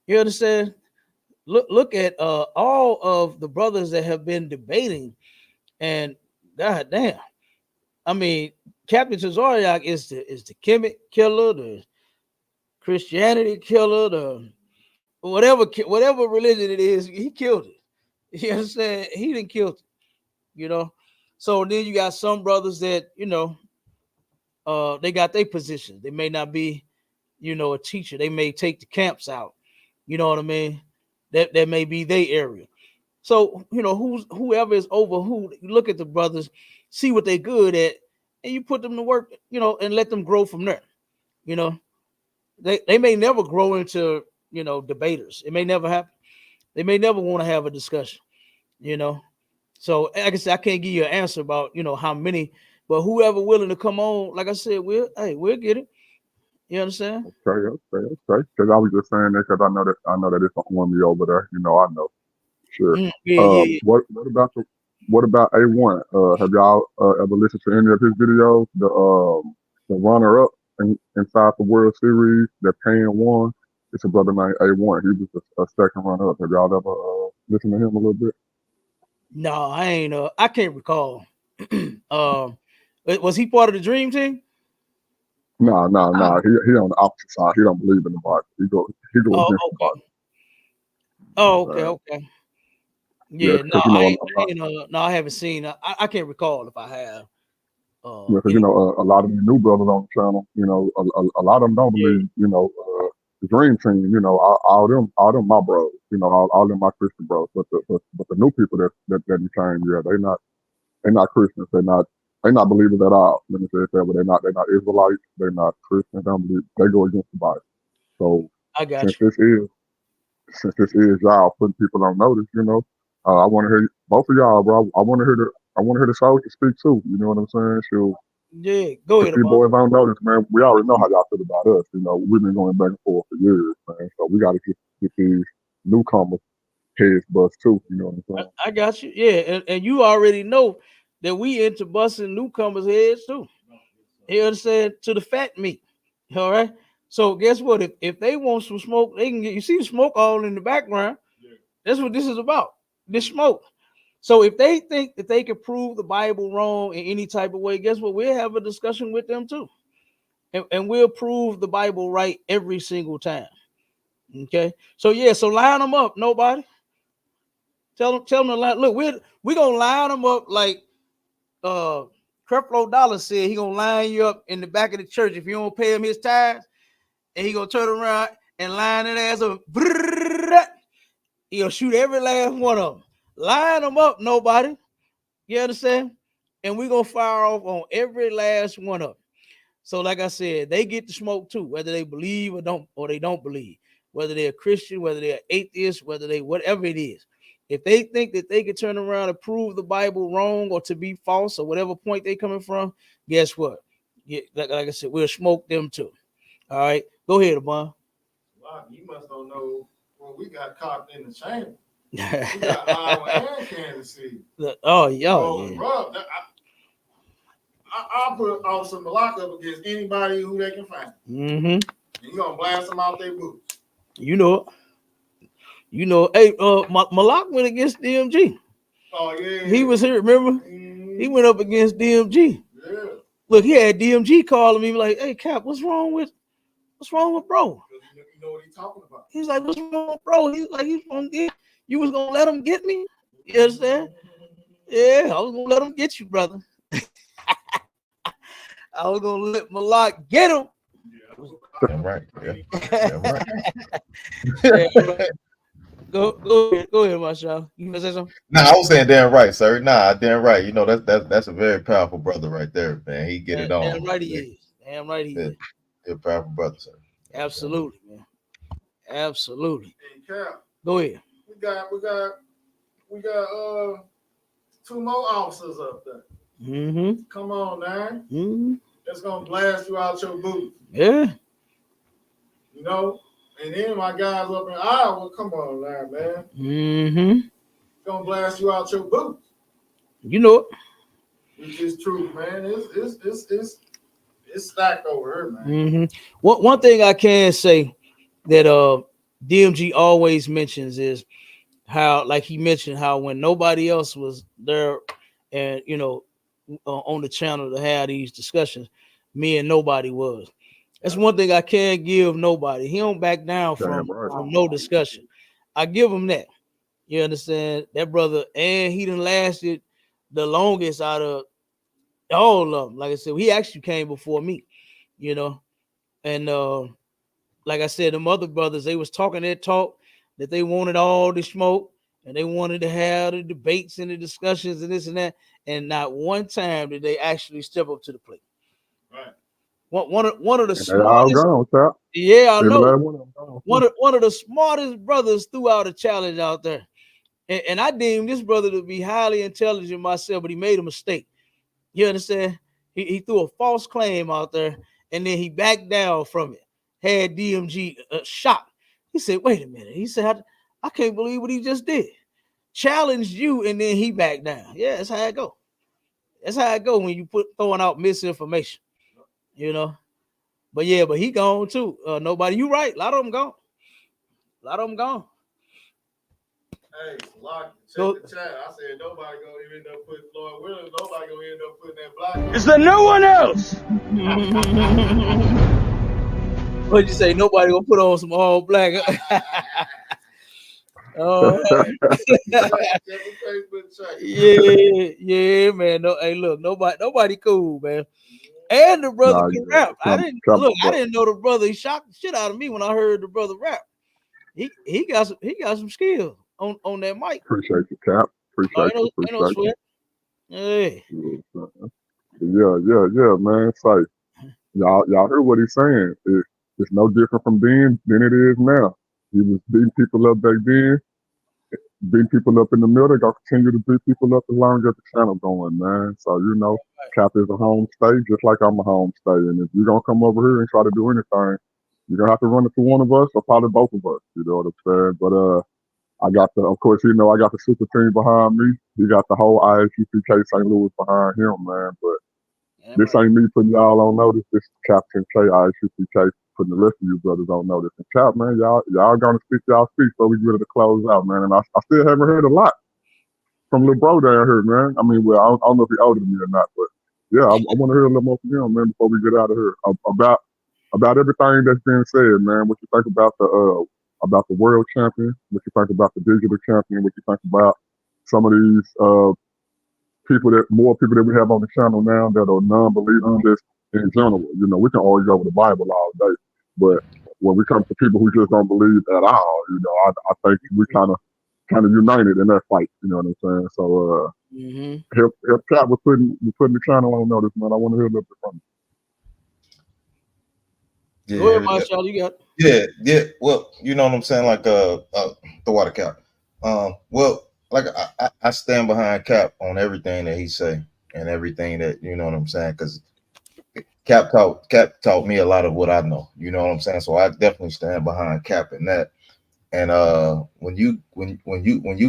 You understand? Look at all of the brothers that have been debating, and god damn, I mean, Captain Tazariak is the Kemet killer, the Christianity killer, the whatever religion it is, he killed it. You understand? He didn't kill it, you know. So then you got some brothers that, you know, they got their positions. They may not be, you know, a teacher. They may take the camps out. You know what I mean? That may be their area. So, you know, whoever is over who, you look at the brothers, see what they're good at, and you put them to work, you know, and let them grow from there. You know, they may never grow into, you know, debaters. It may never happen. They may never want to have a discussion, you know. So, like I said, I can't give you an answer about, you know, how many, but whoever willing to come on, like I said, we'll get it. You understand? Okay. Because I was just saying that because I know that it's an army over there. You know, I know. Sure. Yeah. What about A1? Have y'all ever listened to any of his videos? The runner up inside the World Series that Payne won. It's a brother named A1. He was a second runner up. Have y'all ever listened to him a little bit? No, I ain't. I can't recall. Was he part of the Dream Team? Nah. He on the opposite side. He don't believe in the Bible. He go against the Bible. Oh, okay. Yeah, no, because you know no, I haven't seen. I can't recall if I have. because you know a lot of the new brothers on the channel, you know, a lot of them don't believe, you know, the Dream Team, you know, all them my bros, you know, all them my Christian bros, but the new people that became, yeah, they're not Christians, they're not believers at all. Let me say it that way. They're not Israelites, they're not Christians, they don't believe, they go against the Bible. So I got since you. this is y'all putting people on notice, you know, I want to hear both of y'all, bro. I want to hear the soldier speak too. You know what I'm saying? So Yeah, go if ahead, you Amon. boys don't notice, man, we already know how y'all feel about us. You know, we've been going back and forth for years, man. So we got to get these newcomers heads bust too. You know what I'm saying? I got you. Yeah, and you already know that we into busting newcomers' heads too. You understand? To the fat meat. All right. So guess what? If they want some smoke, they can get. You see the smoke all in the background. That's what this is about. This smoke. So if they think that they can prove the Bible wrong in any type of way, guess what? We'll have a discussion with them too. And we'll prove the Bible right every single time. Okay. So yeah, so line them up. Nobody. Tell them to line. Look, we're gonna line them up like Creflo Dollar said he gonna line you up in the back of the church if you don't pay him his tithes, and he gonna turn around and line that ass up. He'll shoot every last one of them. Line them up, nobody. You understand? And we're gonna fire off on every last one of them. So, like I said, they get the smoke too, whether they believe or they don't believe, whether they're Christian, whether they're atheist, whether they whatever it is. If they think that they can turn around and prove the Bible wrong or to be false or whatever point they coming from, guess what? Yeah, like I said, we'll smoke them too. All right, go ahead, Abon. Wow, you must don't know when we got caught in the chamber. We got Iowa and Kansas City. Oh, yeah. Bro, I'll put Officer Malak up against anybody who they can find. Mm-hmm. You're gonna blast them out their boots. You know it. You know, hey, Malak went against DMG. Oh yeah. He was here, remember? Mm-hmm. He went up against DMG. Yeah. Look, he had DMG calling me like, "Hey, Cap, what's wrong with bro?" You know what he's talking about. He's like, "What's wrong with bro?" He's like, "He's gonna get you was gonna let him get me." You understand? Yeah, I was gonna let him get you, brother. I was gonna let Malak get him. Damn right. Yeah. Damn right. Yeah. Go ahead, Marshall. You gonna say something? Nah, I was saying damn right, sir. Nah, damn right. You know that's a very powerful brother right there, man. He get it on. Damn right he is. Damn right he is. A powerful brother, sir. Absolutely, man. Absolutely. Hey, Cap. Go ahead. We got two more officers up there. Mm-hmm. Come on, man. Mm-hmm. that's gonna blast you out your boots. Yeah. You know, and then my guys up in Iowa, come on now, man. Mm-hmm. It's gonna blast you out your boots. You know it. It's just true, man. It's stacked over here, man. Mm-hmm. One thing I can say that DMG always mentions is how, like he mentioned, how when nobody else was there, and on the channel to have these discussions, me and nobody was. That's one thing I can't give nobody. He don't back down from no discussion. I give him that. You understand? That brother, and he done lasted the longest out of all of them. Like I said, he actually came before me, and like I said, them other brothers, they was talking that talk that they wanted all the smoke and they wanted to have the debates and the discussions and this and that, and not one time did they actually step up to the plate. Right. One of the smartest. Yeah, I know. One of the smartest brothers threw out a challenge out there, and I deemed this brother to be highly intelligent myself, but he made a mistake. You understand? He threw a false claim out there, and then he backed down from it. Had DMG shocked. He said, "Wait a minute." He said, "I can't believe what he just did. Challenged you, and then he backed down." Yeah, that's how it go. That's how it go when you throwing out misinformation. But yeah, but he gone too. Nobody. You right. A lot of them gone. Hey, Lock, check the chat. I said nobody gonna end up putting Floyd Williams. Nobody gonna end up putting that black. Is there no one else? What'd you say? Nobody gonna put on some all black. Yeah, man. No, hey, look, nobody cool, man. And the brother can rap. I didn't know the brother. He shocked the shit out of me when I heard the brother rap. He got some skills on that mic. Appreciate you, Cap. Appreciate you. Hey. Yeah, man. It's like y'all heard what he's saying. It's no different from then than it is now. He was beating people up back then, beating people up in the middle. They're gonna continue to beat people up as long as the channel going, man. So Cap is a home state, just like I'm a home state. And if you're gonna come over here and try to do anything, you're gonna have to run it for one of us or probably both of us. You know what I'm saying? But I got I got the super team behind me. You got the whole ISUPK St. Louis behind him, man. But this ain't me putting y'all on notice. This is Captain K, ISUPK, putting the rest of you brothers on notice. And Cap, man, y'all gonna speak y'all speak so we get ready to close out, man. And I still haven't heard a lot from little bro down here, man. I mean, well, I don't know if he's older than me or not, but yeah, I want to hear a little more from him, man, before we get out of here about everything that's been said, man. What you think about the world champion? What you think about the digital champion? What you think about some of these more people that we have on the channel now that are non-believers just in general? We can always go over the Bible all day, but when we come to people who just don't believe at all, I think we kind of united in that fight. You know what I'm saying? So help Cap with putting the channel on notice, man. I want to hear a little bit from you. Yeah, go ahead, Marshall, you got. Yeah. Well, you know what I'm saying, like the water Cap. Well, like I stand behind Cap on everything that he say and everything that, you know what I'm saying, because Cap taught me a lot of what I know. You know what I'm saying? So I definitely stand behind Cap in that. And when you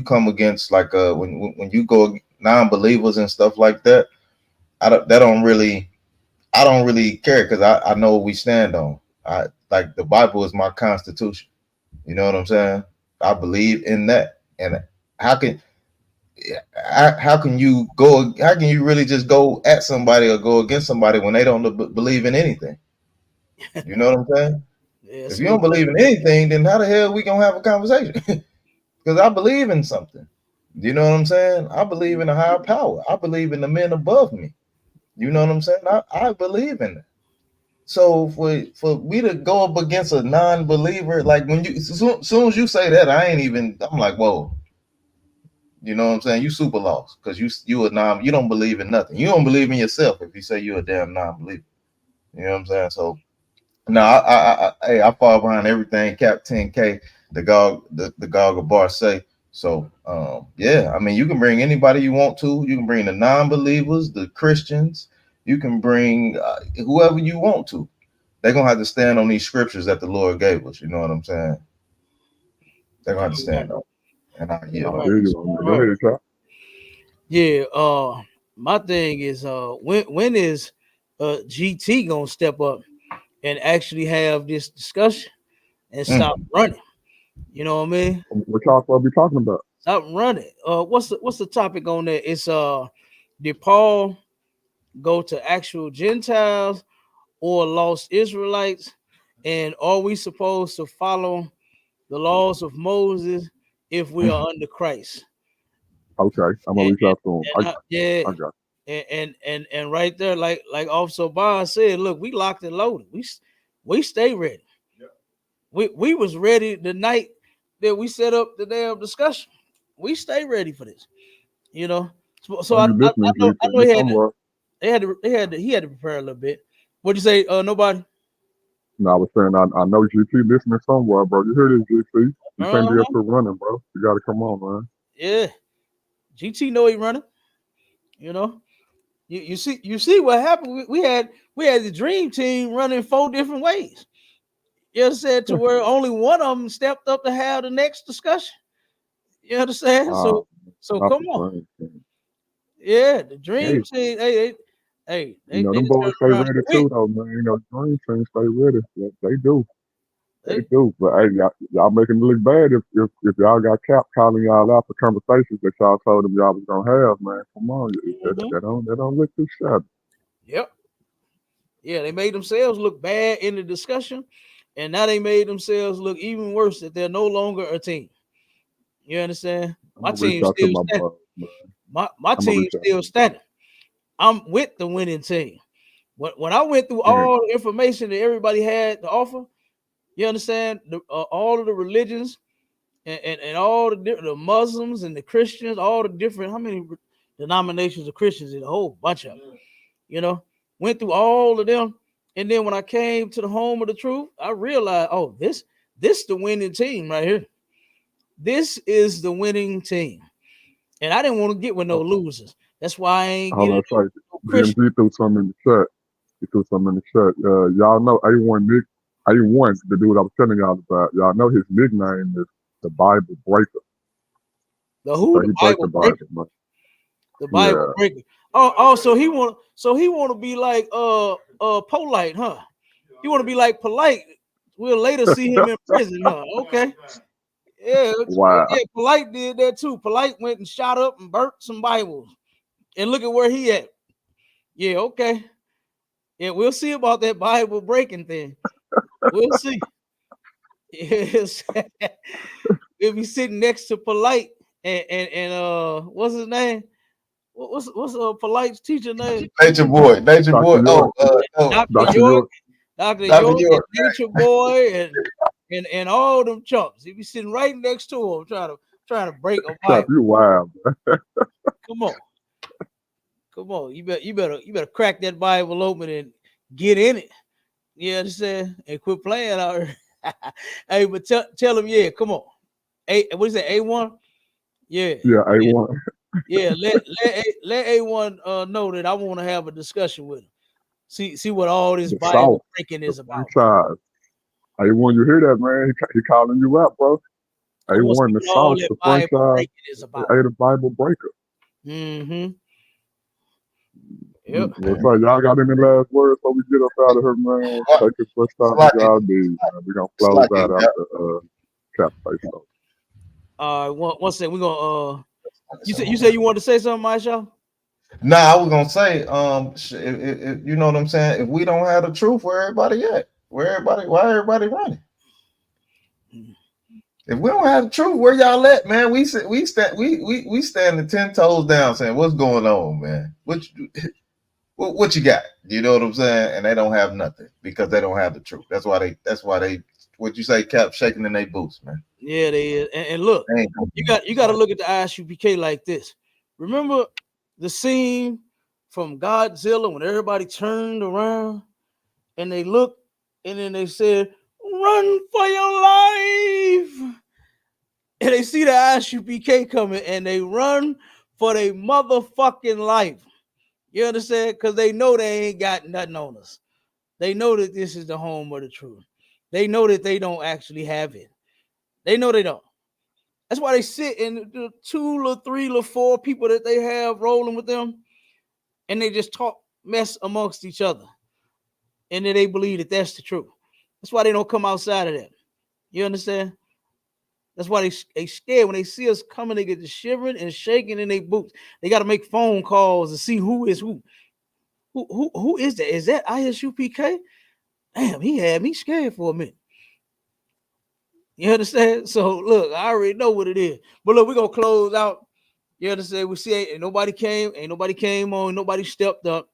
come against like when you go non-believers and stuff like that, I don't really care, because I know what we stand on. Like the Bible is my constitution. You know what I'm saying? I believe in that. And how can you really just go at somebody or go against somebody when they don't believe in anything? You know what I'm saying? Yeah, if you don't believe in anything, then how the hell we gonna have a conversation? Because I believe in something. You know what I'm saying? I believe in a higher power. I believe in the men above me. You know what I'm saying? I believe in it. So for me to go up against a non-believer, like when soon as you say that, I'm like, whoa. You know what I'm saying? You super lost, because you don't believe in nothing. You don't believe in yourself if you say you're a damn non-believer. You know what I'm saying? So no, I fall behind everything Captain K, the Gog of Bar say. So yeah, I mean, you can bring anybody you want to. You can bring the non-believers, the Christians, You can bring whoever you want to. They're gonna have to stand on these scriptures that the Lord gave us. You know what I'm saying? They're gonna have to stand on. And I hear you on that. Go ahead, Chuck. Yeah. My thing is, when is GT gonna step up and actually have this discussion and stop running? You know what I mean? What y'all supposed to be talking about? Stop running. What's the topic on there? It's did Paul go to actual Gentiles or lost Israelites? And are we supposed to follow the laws of Moses if we are under Christ? Okay, I'm gonna reach out to him. Yeah, I got and right there, like Officer Bond said, look, we locked and loaded. We stay ready. Yeah. We was ready the night that we set up the damn discussion. We stay ready for this, you know. So I know he had to prepare a little bit. What'd you say? Nobody. No, I was saying I know GT listening somewhere, bro. You hear this, GT? You can't be up here running, bro. You got to come on, man. Yeah, GT know he running. You know, you see what happened. We had the dream team running 4 different ways. You understand? To where only one of them stepped up to have the next discussion. You understand? So come on. Yeah, the dream team. Hey, you know, them boys stay ready too, though, man. You know, the dream team stay ready. They do. They do. But hey, y'all making it look bad if y'all got Cap calling y'all out for conversations that y'all told them y'all was gonna have, man. Come on, that don't look too shabby. Yep. Yeah, they made themselves look bad in the discussion, and now they made themselves look even worse that they're no longer a team. You understand? My team still standing. My team still standing. I'm with the winning team. When I went through all the information that everybody had to offer, you understand, all of the religions and all the Muslims and the Christians, all the different, how many denominations of Christians, a whole bunch of them, you know, went through all of them. And then when I came to the home of the truth, I realized, oh, this the winning team right here. This is the winning team. And I didn't want to get with no losers. That's why I ain't getting no Christian. DMG threw something in the chat. He threw something in the chat. Y'all know A1 the dude I was telling y'all about. Y'all know his nickname is the Bible Breaker. The who? The Bible Breaker. The Bible Breaker. Oh, so he want to be like polite, huh? He want to be like polite. We'll later see him in prison, huh? Okay. Yeah, wow. Yeah, Polite did that too. Polite went and shot up and burnt some Bibles. And look at where he at. Yeah, okay. Yeah, we'll see about that Bible breaking thing. We'll see. Yes. We'll be sitting next to Polite and what's his name? What's Polite's teacher name? Nature Boy. Dr. York. Dr. York, Nature Boy, and all them chumps. He be sitting right next to him, trying to break a Bible. You wild. Come on. You better crack that Bible open and get in it. You understand? And quit playing out here. Hey, but tell him, yeah, come on. What is that? A1? Yeah. Yeah, A1. Yeah, let A1 know that I want to have a discussion with him. See what all this Bible breaking is about. A1, you hear that, man? He calling you out, bro. A1, the sauce, the franchise, the Bible breaker. Mm-hmm. Yep. So y'all got any last words before we get up out of here, man? Take it first time with y'all do. We're gonna close out after Cap face off. One second, we're gonna you said you wanted to say something, Maisha? Nah, I was gonna say, if you know what I'm saying, if we don't have the truth, where everybody at? Why everybody running? If we don't have the truth, where y'all at, man? We stand 10 toes down, saying, "What's going on, man? What you got?" You know what I'm saying? And they don't have nothing because they don't have the truth. That's why they what you say, Cap, shaking in their boots, man. Yeah, they is. And look, you got to look at the ISUPK like this. Remember the scene from Godzilla when everybody turned around and they looked and then they said, "Run for your life!" And they see the ISUPK coming and they run for their motherfucking life. You understand? Because they know they ain't got nothing on us. They know that this is the home of the truth. They know that they don't actually have it. They know they don't. That's why they sit in the 2 or 3 or 4 people that they have rolling with them, and they just talk mess amongst each other. And then they believe that that's the truth. That's why they don't come outside of that. You understand? That's why they scared when they see us coming. They get to shivering and shaking in their boots. They got to make phone calls to see who is who. Who is that? Is that ISUPK? Damn, he had me scared for a minute. You understand? So look, I already know what it is. But look, we're gonna close out. You understand? We see ain't nobody came on, nobody stepped up.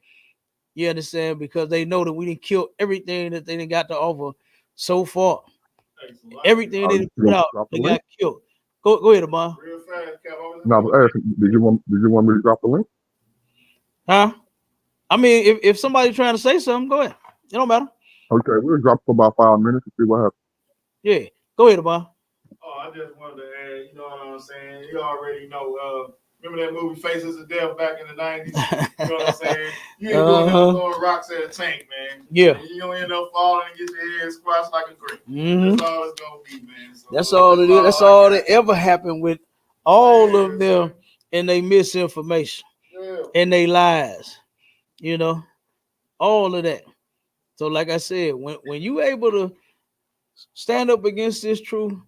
You understand? Because they know that we didn't kill everything that they didn't got to offer so far. Everything they didn't put out, they got killed. Go ahead, Amon. Real fast, Cap. No, but did you want me to drop the link? Huh? I mean, if somebody's trying to say something, go ahead. It don't matter. Okay, we'll drop for about 5 minutes and see what happens. Yeah, go ahead, Amon. Oh, I just wanted to add, you know what I'm saying? You already know, remember that movie Faces of Death back in the 90s? You know what I'm saying? You ain't doing nothing throwing rocks at a tank, man. Yeah. And you don't end up falling and get your head squashed like a grape. That's all it's going to be, man. So, that's all it is. That's all that ever happened with all of them and they misinformation and they lies. You know, all of that. So, like I said, when you able to stand up against this truth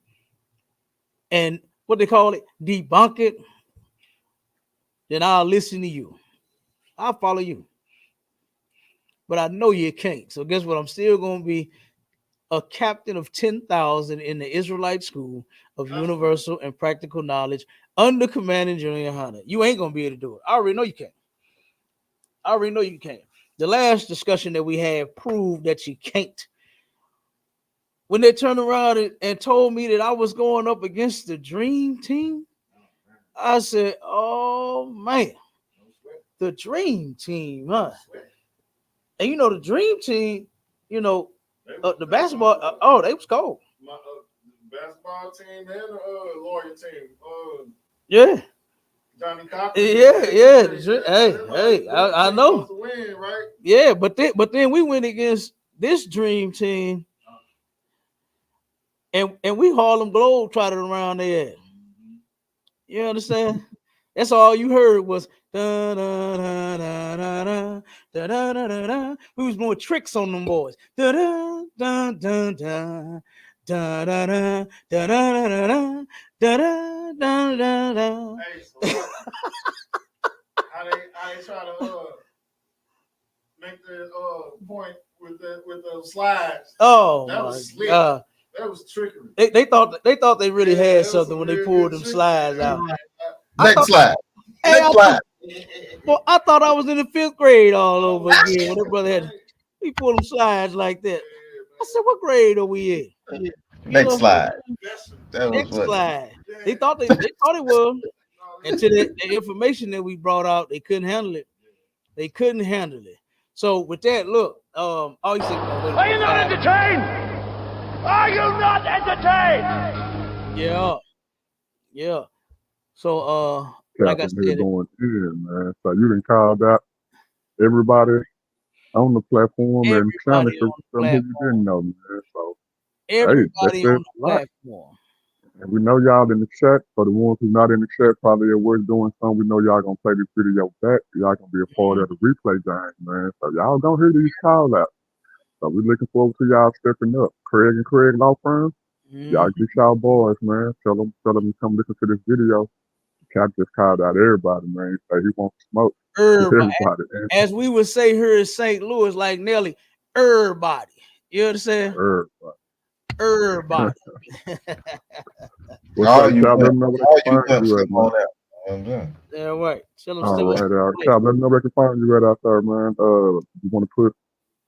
and what they call it, debunk it, then I'll listen to you. I'll follow you. But I know you can't. So guess what? I'm still going to be a captain of 10,000 in the Israelite School of Universal and Practical Knowledge under commanding General YAHANNA. You ain't going to be able to do it. I already know you can't. I already know you can't. The last discussion that we had proved that you can't. When they turned around and told me that I was going up against the Dream Team, I said, oh, man, the Dream Team, huh? And you know, the Dream Team, you know, the basketball, they was cold. Basketball team and the lawyer team. Yeah. Johnny Cochran. Yeah. Hey, I know. To win, right? Yeah, but then we went against this Dream Team, and we Harlem Globetrotters around there. You understand? That's all you heard was da da da da da da da da da da. We was doing tricks on them boys. Da da da da da da da da da da da da da da da. Hey, so how they try to make the point with the slides. Oh that my was slick. God. That was trickery. They thought they really had something when they pulled them slides out. Next slide. Next slide. Well, I thought I was in the 5th grade all over again when that brother had he pulled them slides like that. I said, what grade are we in? Next slide. Next slide. They thought it was. Until the information that we brought out, they couldn't handle it. They couldn't handle it. So with that, look, all you say, are you not entertained? Are you not entertained? Yeah. So like I said, going in, man. So you done called out everybody on the platform and trying to something you didn't know, man. So everybody on the platform. And we know y'all in the chat. For the ones who not in the chat, probably at work doing something, we know y'all gonna play this video back. Y'all gonna be a part of the replay game, man. So y'all gonna hear these call outs. So we're looking forward to y'all stepping up. Craig and Craig Law Firm, y'all get y'all boys, man. Tell them to come listen to this video. Cap just called out everybody, man. He said he wants to smoke. Everybody. As we would say here in St. Louis, like Nelly, everybody. You understand? Everybody. What's up, Cap? Let me know where they can find you at, man. Yeah, right. All right, Cap, let me know where they can find you at out there, man. You want to put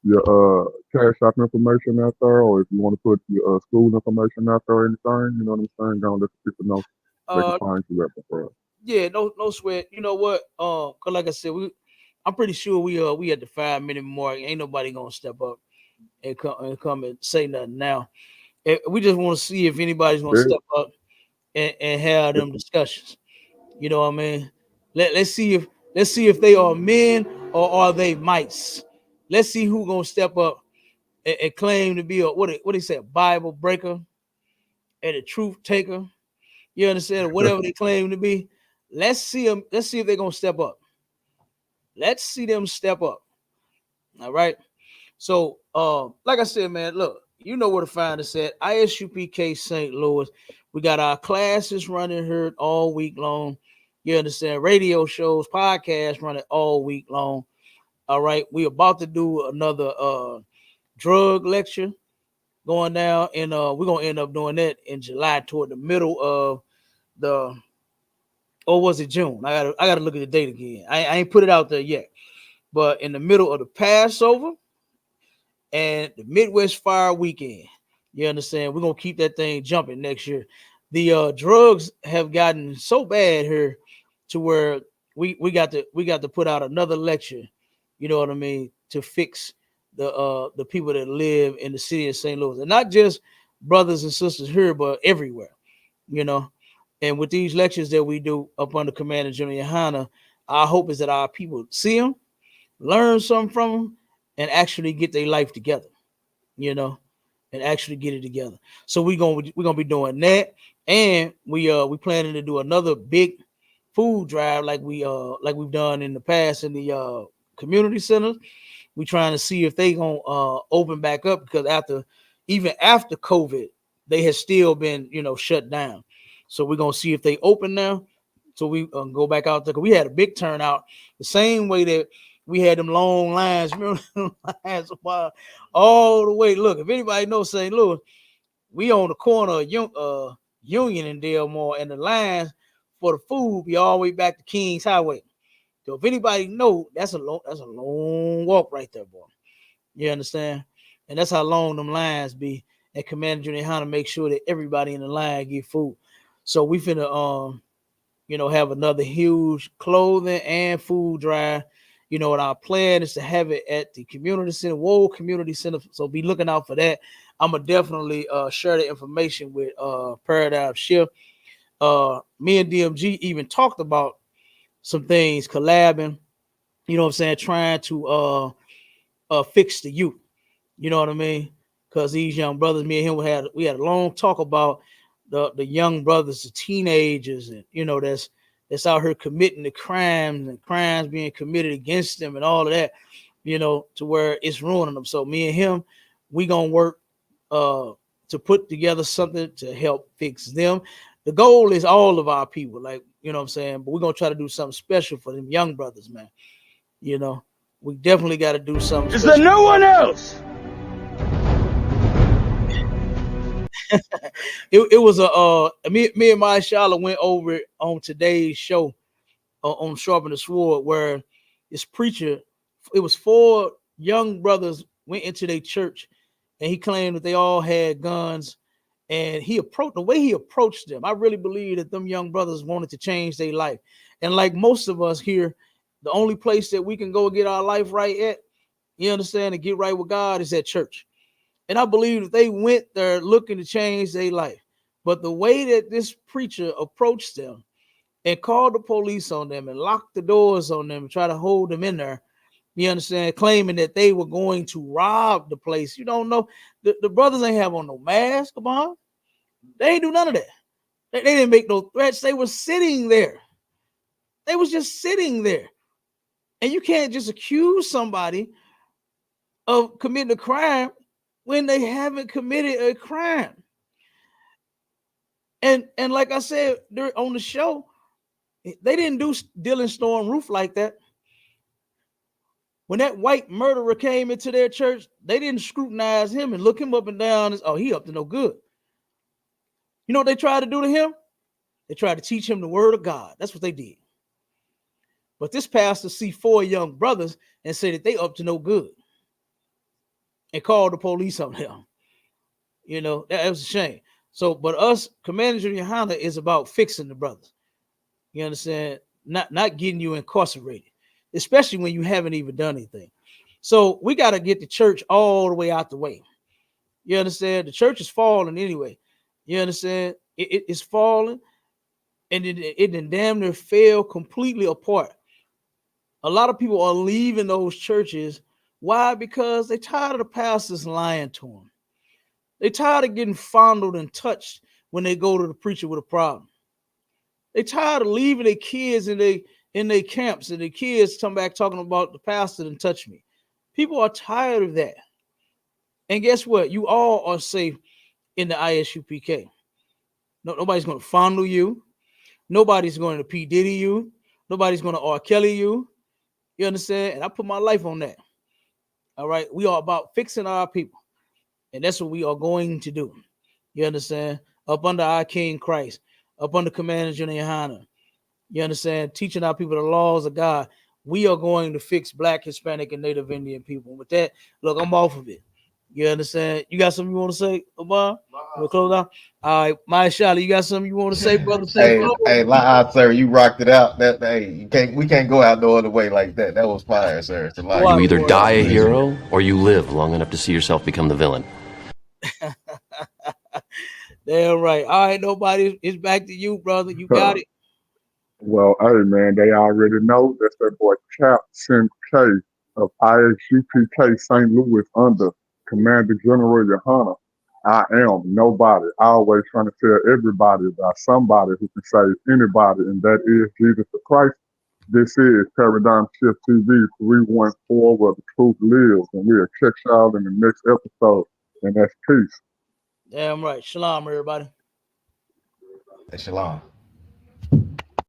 your cash app information out there, or if you want to put your school information out there or anything, you know what I'm saying? Go and let the people know they can find you at before. Yeah, no sweat. You know what? Cause like I said, I'm pretty sure we at the 5-minute mark. Ain't nobody gonna step up and come and say nothing now. We just want to see if anybody's gonna step up and have them discussions. You know what I mean? Let's see if they are men or are they mice? Let's see who gonna step up and claim to be a what they say, a Bible breaker and a truth taker. You understand? Whatever they claim to be. Let's see them. Let's see if they're gonna step up. Let's see them step up. All right. So, like I said, man, look, you know where to find us at ISUPK St. Louis. We got our classes running here all week long. You understand? Radio shows, podcasts running all week long. All right. We're about to do another drug lecture going down, and we're gonna end up doing that in July toward the middle of the, or was it June? I gotta look at the date again. I ain't put it out there yet, but in the middle of the Passover and the Midwest Fire Weekend. You understand? We're gonna keep that thing jumping next year. The drugs have gotten so bad here to where we got to put out another lecture. You know what I mean? To fix the people that live in the city of St. Louis, and not just brothers and sisters here, but everywhere. You know, and with these lectures that we do up under Commander General YAHANNA, our hope is that our people see them, learn something from them, and actually get their life together, you know, and actually get it together. So we're gonna be doing that, and we planning to do another big food drive like we've done in the past in the community centers. We trying to see if they gonna open back up, because even after COVID, they have still been shut down. So we're gonna see if they open now. So we go back out there, because we had a big turnout the same way that we had them long lines. Remember them lines all the way. Look, if anybody knows St. Louis, we on the corner of Union and Delmore, and the lines for the food be all the way back to Kings Highway. So if anybody know, that's a long walk right there, boy. You understand? And that's how long them lines be. And Commander Junior how to make sure that everybody in the line get food. So we finna have another huge clothing and food drive. And our plan is to have it at the community center, Wold Community Center. So be looking out for that. I'm gonna definitely share the information with Paradigm Shift. Me and DMG even talked about some things, collabing, you know what I'm saying, trying to fix the youth. You know what I mean? Because these young brothers, me and him, we had a long talk about the young brothers, the teenagers, and that's out here committing the crimes and crimes being committed against them and all of that, to where it's ruining them. So me and him, we gonna work to put together something to help fix them. The goal is all of our people, like, you know what I'm saying? But we're gonna try to do something special for them young brothers, man. We definitely got to do something. Is there no one else? It was me and my Charlotte went over it on today's show on Sharpen the Sword, where this preacher, it was 4 young brothers went into their church, and he claimed that they all had guns, and the way he approached them, I really believe that them young brothers wanted to change their life. And like most of us here, the only place that we can go get our life right at, you understand, and get right with God is at church. And I believe that they went there looking to change their life. But the way that this preacher approached them and called the police on them and locked the doors on them and try to hold them in there, you understand, claiming that they were going to rob the place. You don't know. The brothers ain't have on no mask. Come on. They ain't do none of that. They didn't make no threats. They were sitting there. They was just sitting there. And you can't just accuse somebody of committing a crime when they haven't committed a crime. And like I said on the show, they didn't do Dylan Storm Roof like that. When that white murderer came into their church, they didn't scrutinize him and look him up and down as, oh, he up to no good. You know what they tried to do to him? They tried to teach him the word of God. That's what they did. But this pastor see 4 young brothers and say that they up to no good and called the police on them. That was a shame. So, but us, Commander Junior Honda, is about fixing the brothers. You understand? Not getting you incarcerated, especially when you haven't even done anything. So we got to get the church all the way out the way. You understand? The church is falling anyway. You understand? It's falling, and it damn near fell completely apart A lot of people are leaving those churches. Why? Because they're tired of the pastors lying to them. They're tired of getting fondled and touched when they go to the preacher with a problem. They're tired of leaving their kids in their camps and their kids come back talking about the pastor didn't touch me. People are tired of that. And guess what? You all are safe in the ISUPK. Nobody's going to fondle you. Nobody's going to P. Diddy you. Nobody's going to R. Kelly you. You understand? And I put my life on that. All right. We are about fixing our people. And that's what we are going to do. You understand? Up under our King Christ. Up under Commander General YAHANNA. You understand? Teaching our people the laws of God. We are going to fix Black, Hispanic, and Native Indian people. With that, look, I'm off of it. You understand? You got something you want to say, Omar? We'll close out. All right, Maya Shali, you got something you want to say, brother? Sir, you rocked it out. We can't go out no other way like that. That was fire, sir. It's a lie. You either die a hero or you live long enough to see yourself become the villain. Damn right. All right, nobody. It's back to you, brother. You got it. Well, hey man, they already know that's that boy Captain K of ISUPK St. Louis under Commander General YAHANNA. I am nobody. Always trying to tell everybody about somebody who can save anybody, and that is Jesus the Christ. This is Paradigm Shift TV 314, where the truth lives, and we'll catch y'all in the next episode. And that's peace. Damn right. Shalom, everybody. Shalom.